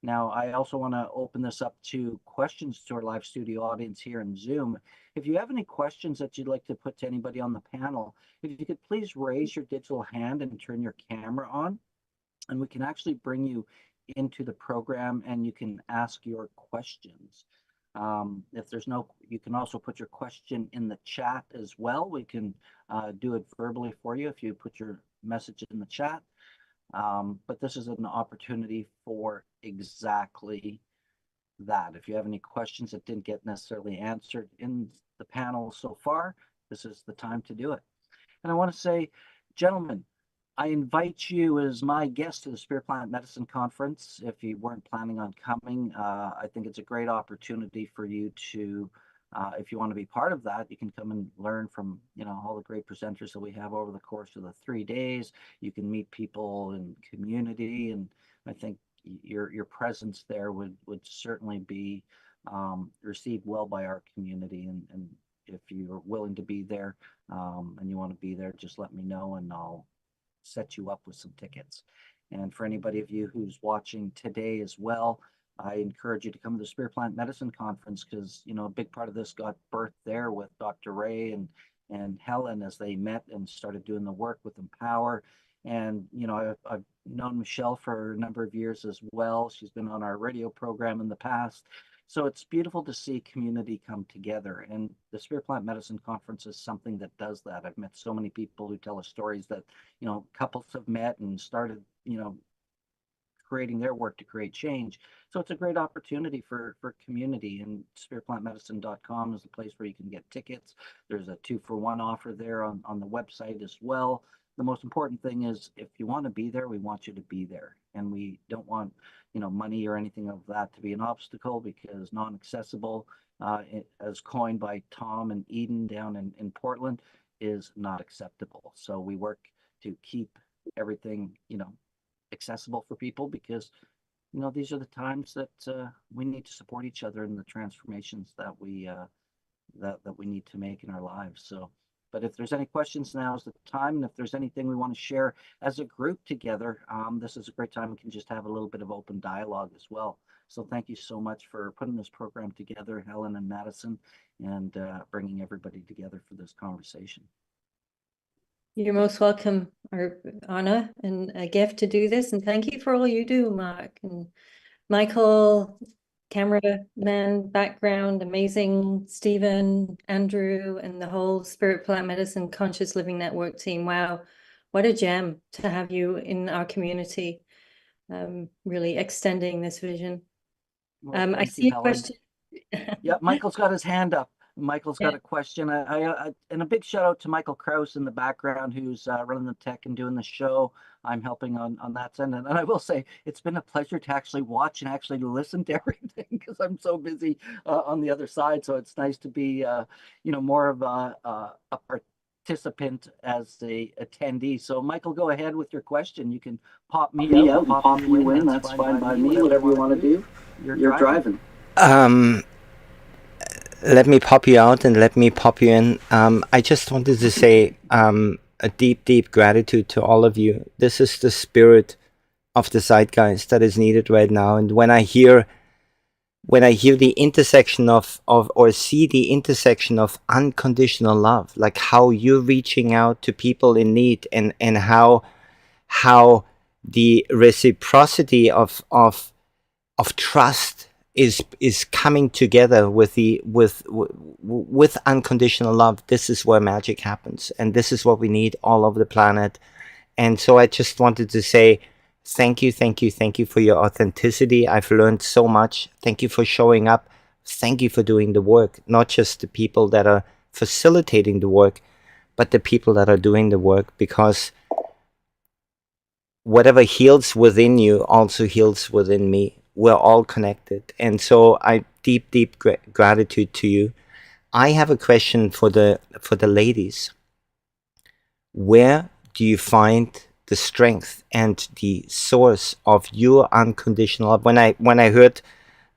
Now, I also want to open this up to questions to our live studio audience here in Zoom. If you have any questions that you'd like to put to anybody on the panel, if you could please raise your digital hand and turn your camera on, and we can actually bring you into the program and you can ask your questions. If there's no, you can also put your question in the chat as well. We can do it verbally for you if you put your message in the chat. But this is an opportunity for exactly that. If you have any questions that didn't get necessarily answered in the panel so far, this is the time to do it. And I want to say, gentlemen, I invite you as my guest to the Spirit Plant Medicine Conference. If you weren't planning on coming, I think it's a great opportunity for you to, if you want to be part of that, you can come and learn from, all the great presenters that we have over the course of the 3 days. You can meet people in community, and I think your presence there would certainly be received well by our community. And if you're willing to be there and you want to be there, just let me know and I'll set you up with some tickets. And for anybody of you who's watching today as well, I encourage you to come to the Spirit Plant Medicine Conference, because a big part of this got birthed there with Dr. Ray and Helen as they met and started doing the work with Empower. And I've known Michelle for a number of years as well. She's been on our radio program in the past. So it's beautiful to see community come together, and the Spirit Plant Medicine Conference is something that does that. I've met so many people who tell us stories that, couples have met and started, creating their work to create change. So it's a great opportunity for community, and spiritplantmedicine.com is the place where you can get tickets. There's a 2-for-1 offer there on the website as well. The most important thing is, if you want to be there, we want you to be there. And we don't want, money or anything of that to be an obstacle, because non-accessible, as coined by Tom and Eden down in Portland, is not acceptable. So we work to keep everything, accessible for people, because, these are the times that we need to support each other in the transformations that we need to make in our lives. So, but if there's any questions, now is the time. And if there's anything we want to share as a group together, this is a great time. We can just have a little bit of open dialogue as well. So thank you so much for putting this program together, Helen and Madison, and bringing everybody together for this conversation. You're most welcome. Our honor and a gift to do this. And thank you for all you do, Mark and Michael, cameraman, background, amazing, Stephen, Andrew, and the whole Spirit Plant Medicine Conscious Living Network team. Wow, what a gem to have you in our community, really extending this vision. Well, I see a question. Yeah, Michael's got his hand up. Michael's got a question. And a big shout out to Michael Krause in the background, who's running the tech and doing the show. I'm helping on that end. And I will say, it's been a pleasure to actually watch and actually listen to everything, because I'm so busy on the other side. So it's nice to be, more of a participant as the attendee. So Michael, go ahead with your question. You can pop me out and pop you in. That's fine by me. Whatever you want to do. You're driving. Let me pop you out and let me pop you in. I just wanted to say a deep, deep gratitude to all of you. This is the spirit of the zeitgeist that is needed right now. And when I hear the intersection or see the intersection of unconditional love, like how you're reaching out to people in need, and how the reciprocity of trust is coming together with unconditional love. This is where magic happens, and this is what we need all over the planet. And so I just wanted to say thank you for your authenticity. I've learned so much. Thank you for showing up. Thank you for doing the work, not just the people that are facilitating the work, but the people that are doing the work, because whatever heals within you also heals within me. We're all connected. And so I deep gratitude to you. I have a question for the ladies. Where do you find the strength and the source of your unconditional love? When I heard,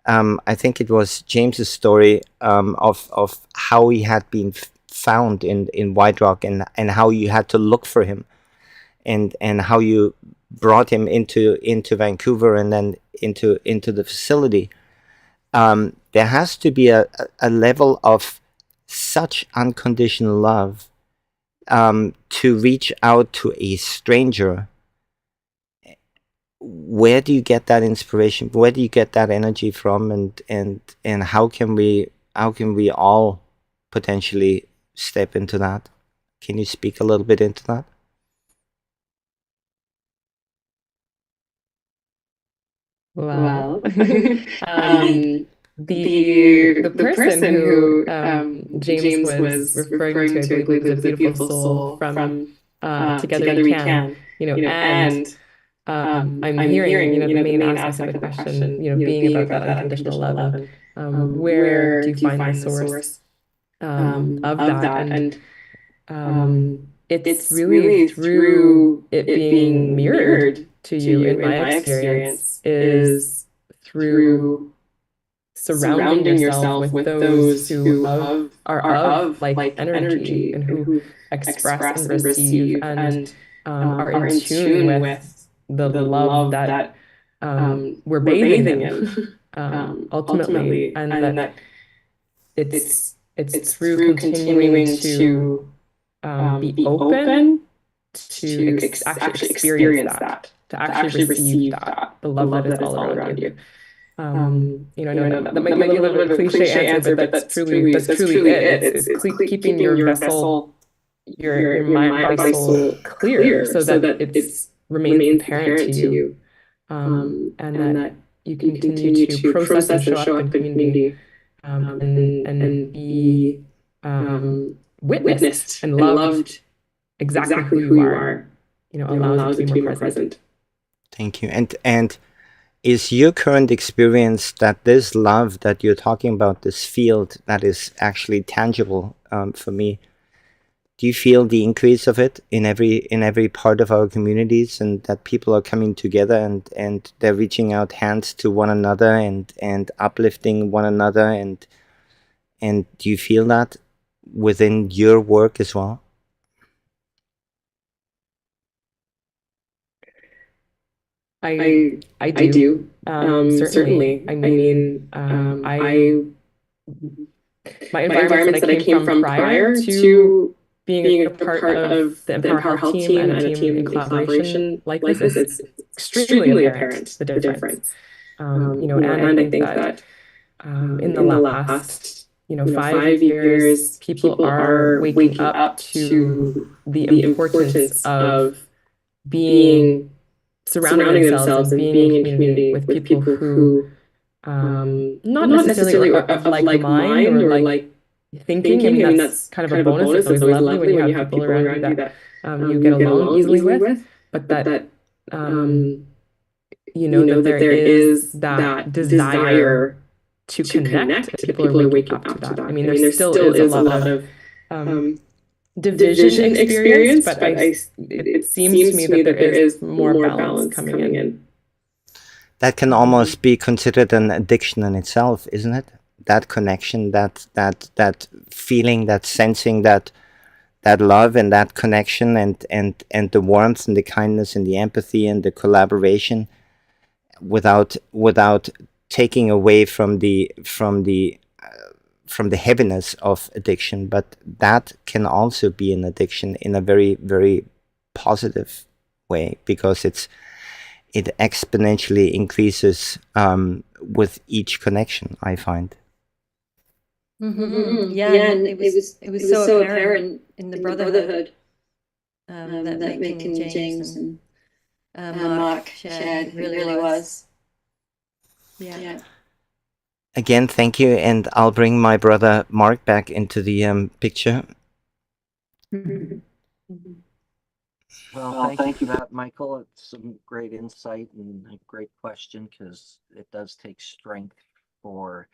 I think it was James's story of how he had been found in White Rock, and how you had to look for him, and how you brought him into Vancouver and then into the facility. There has to be a level of such unconditional love to reach out to a stranger. Where do you get that inspiration? Where do you get that energy from? And how can we all potentially step into that? Can you speak a little bit into that? Well, the person who James was referring to, I believe, was a beautiful soul from Together We Can, and I'm hearing, the main aspect of the question, being about that unconditional love, and where do you find the source of that? And it's really through it being mirrored to you, in my experience, is through surrounding yourself with those who are of like energy, and who express and receive, and are in tune with the love that we're bathing in, ultimately, and that it's through continuing to be open to actually experience that, to actually receive that, the love that is all around you. I know that might be a little bit of a cliche answer, but that's truly it. It's keeping your vessel, your mind, body, soul clear, so that it remains apparent to you, and that you continue to process and show up in community, and be witnessed and loved exactly who you are. Allows you to be more present. Thank you. And is your current experience that this love that you're talking about, this field that is actually tangible for me, do you feel the increase of it in every part of our communities, and that people are coming together and they're reaching out hands to one another and uplifting one another, and do you feel that within your work as well? I do. Certainly. I mean, my environments that I came from prior to being a part of the Empower Health team and a team in collaboration like this, it's extremely apparent, the difference. And I think that in the last 5 years, people are waking up to the importance of being surrounding themselves and being in community with people who not necessarily are of like mind or like thinking. I mean, that's kind of a bonus. It's always lovely when you have people around you that you get along easily with, but that that there is that desire to connect, and people are waking up to that. I mean, there still is a lot of division experience, but it seems to me that there is more balance coming in. That can almost be considered an addiction in itself, isn't it? That connection, that feeling, that sensing, that love and that connection, and the warmth and the kindness and the empathy and the collaboration, without taking away from the heaviness of addiction. But that can also be an addiction in a very, very positive way, because it exponentially increases with each connection, I find. Yeah, and it was so apparent in the brotherhood that Mick and James and Marc shared. It really was. Yeah. Again, thank you, and I'll bring my brother Marc back into the picture. Well, thank you for that, Michael. It's some great insight and a great question, because it does take strength for,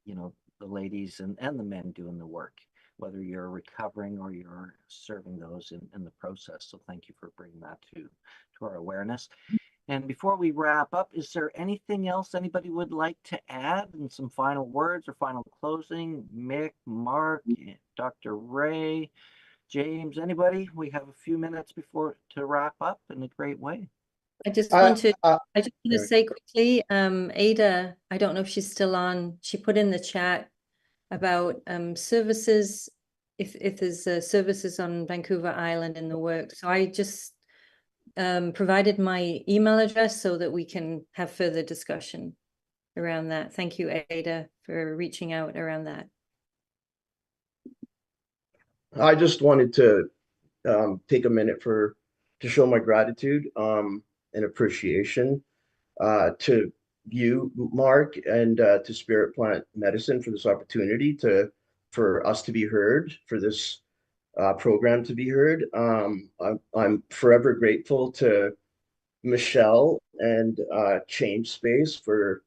the ladies and the men doing the work, whether you're recovering or you're serving those in the process. So thank you for bringing that to our awareness. And before we wrap up, is there anything else anybody would like to add, and some final words or final closing? Mick, Mark, Dr. Ray, James, anybody? We have a few minutes before to wrap up in a great way. I just want to sorry. say quickly, Ada, I don't know if she's still on. She put in the chat about services, if there's services on Vancouver Island in the works. So I just provided my email address so that we can have further discussion around that. Thank you, Ada, for reaching out around that. I just wanted to take a minute to show my gratitude and appreciation to you, Mark, and to Spirit Plant Medicine for this opportunity for us to be heard, for this program to be heard. I'm forever grateful to Michelle and Change Space for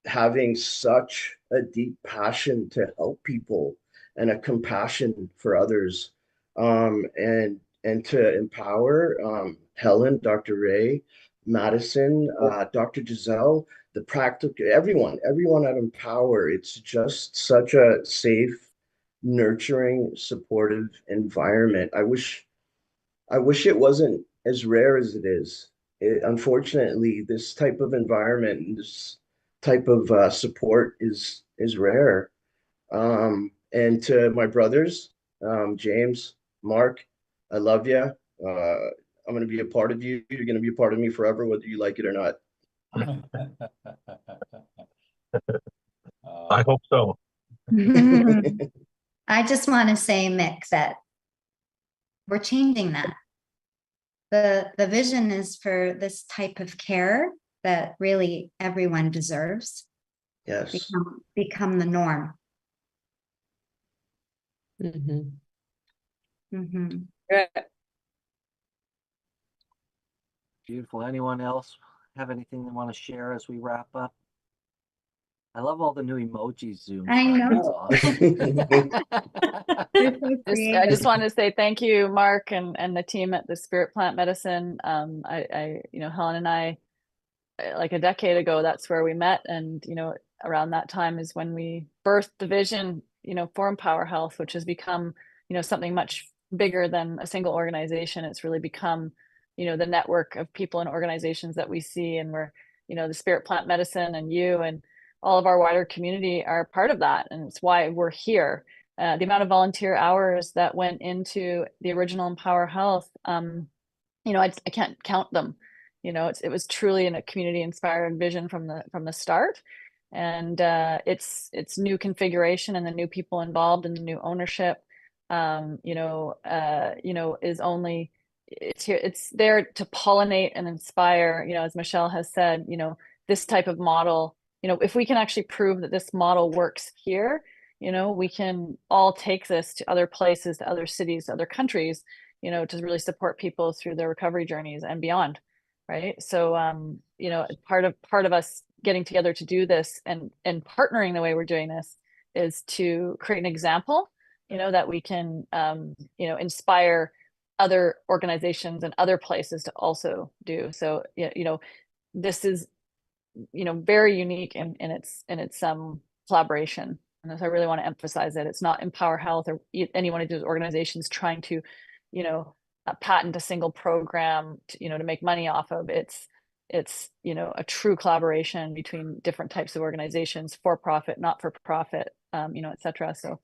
having such a deep passion to help people and a compassion for others, and to empower Helen, Dr. Ray, Madison, Dr. Giselle, the practical, everyone at Empower. It's just such a safe, nurturing, supportive environment. I wish it wasn't as rare as it is. Unfortunately, this type of environment and this type of support is rare. And to my brothers, James, Mark, I love you. I'm going to be a part of you. You're going to be a part of me forever, whether you like it or not. I hope so. I just want to say, Mick, that we're changing that. The vision is for this type of care that really everyone deserves. Yes. Become the norm. Yeah. Beautiful. Anyone else have anything they want to share as we wrap up? I love all the new emojis, Zoom. I know. I just want to say thank you, Mark, and the team at the Spirit Plant Medicine. Helen and I, like a decade ago, that's where we met, and around that time is when we birthed the vision, for Empower Health, which has become, something much bigger than a single organization. It's really become, the network of people and organizations that we see, and we're, the Spirit Plant Medicine and you and all of our wider community are part of that, and it's why we're here. The amount of volunteer hours that went into the original Empower Health, I can't count them. It was truly in a community inspired vision from the start, and it's new configuration and the new people involved and the new ownership, is only, it's there to pollinate and inspire. As Michelle has said, this type of model. If we can actually prove that this model works here, we can all take this to other places, to other cities, to other countries, to really support people through their recovery journeys and beyond. Right. So, part of us getting together to do this and partnering the way we're doing this is to create an example, that we can, inspire other organizations and other places to also do. So, this is, very unique in its collaboration. And so I really want to emphasize that it's not Empower Health or any one of those organizations trying to, patent a single program to make money off of. It's a true collaboration between different types of organizations, for profit, not for profit, et cetera. So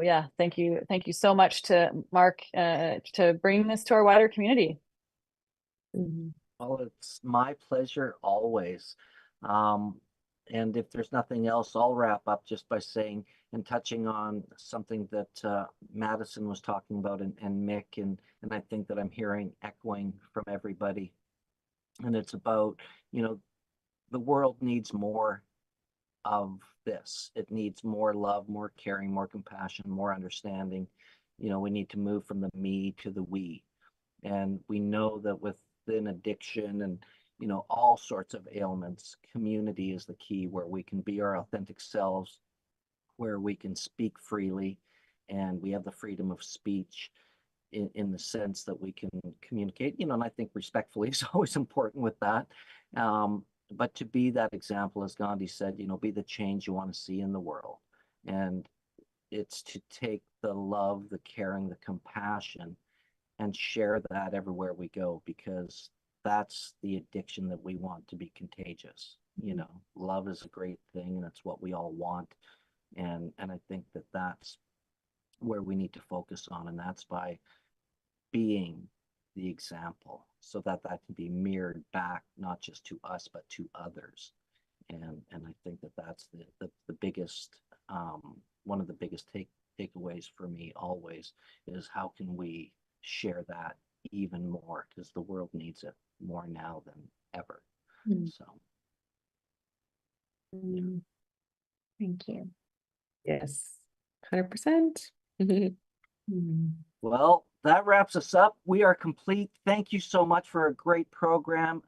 yeah, thank you so much to Mark to bring this to our wider community. Well, it's my pleasure always. And if there's nothing else, I'll wrap up just by saying and touching on something that Madison was talking about and Mick, and I think that I'm hearing echoing from everybody. And it's about, the world needs more of this. It needs more love, more caring, more compassion, more understanding. We need to move from the me to the we. And we know that within addiction and, you know, all sorts of ailments, community is the key, where we can be our authentic selves, where we can speak freely, and we have the freedom of speech in the sense that we can communicate, you know, and I think respectfully is always important with that. But to be that example, as Gandhi said, you know, be the change you want to see in the world. And it's to take the love, the caring, the compassion, and share that everywhere we go, because that's the addiction that we want to be contagious. You know, love is a great thing, and it's what we all want. And I think that that's where we need to focus on, and that's by being the example, so that that can be mirrored back, not just to us, but to others. And I think that that's the biggest, one of the biggest takeaways for me always, is how can we share that even more, because the world needs it more now than ever. So yeah. Thank you. Yes, 100%. Well, that wraps us up. We are complete. Thank you so much for a great program,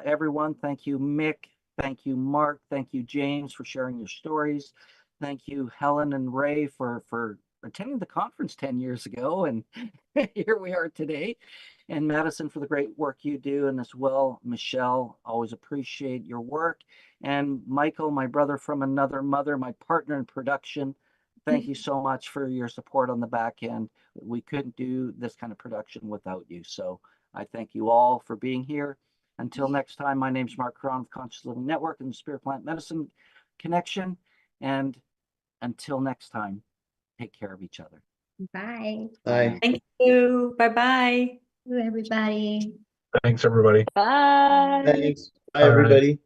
everyone. Thank you, Mick. Thank you, Mark. Thank you, James, for sharing your stories. Thank you, Helen and Ray, for attending the conference 10 years ago, and here we are today. And Madison, for the great work you do, and as well, Michelle, always appreciate your work. And Michael, my brother from another mother, my partner in production, thank you so much for your support on the back end. We couldn't do this kind of production without you. So I thank you all for being here. Until next time, my name is Marc Caron of Conscious Living Network and the Spirit Plant Medicine Connection. And until next time, take care of each other. Bye. Bye. Thank you. Bye-bye. Everybody. Thanks, everybody. Bye. Thanks. Bye, Bye. everybody.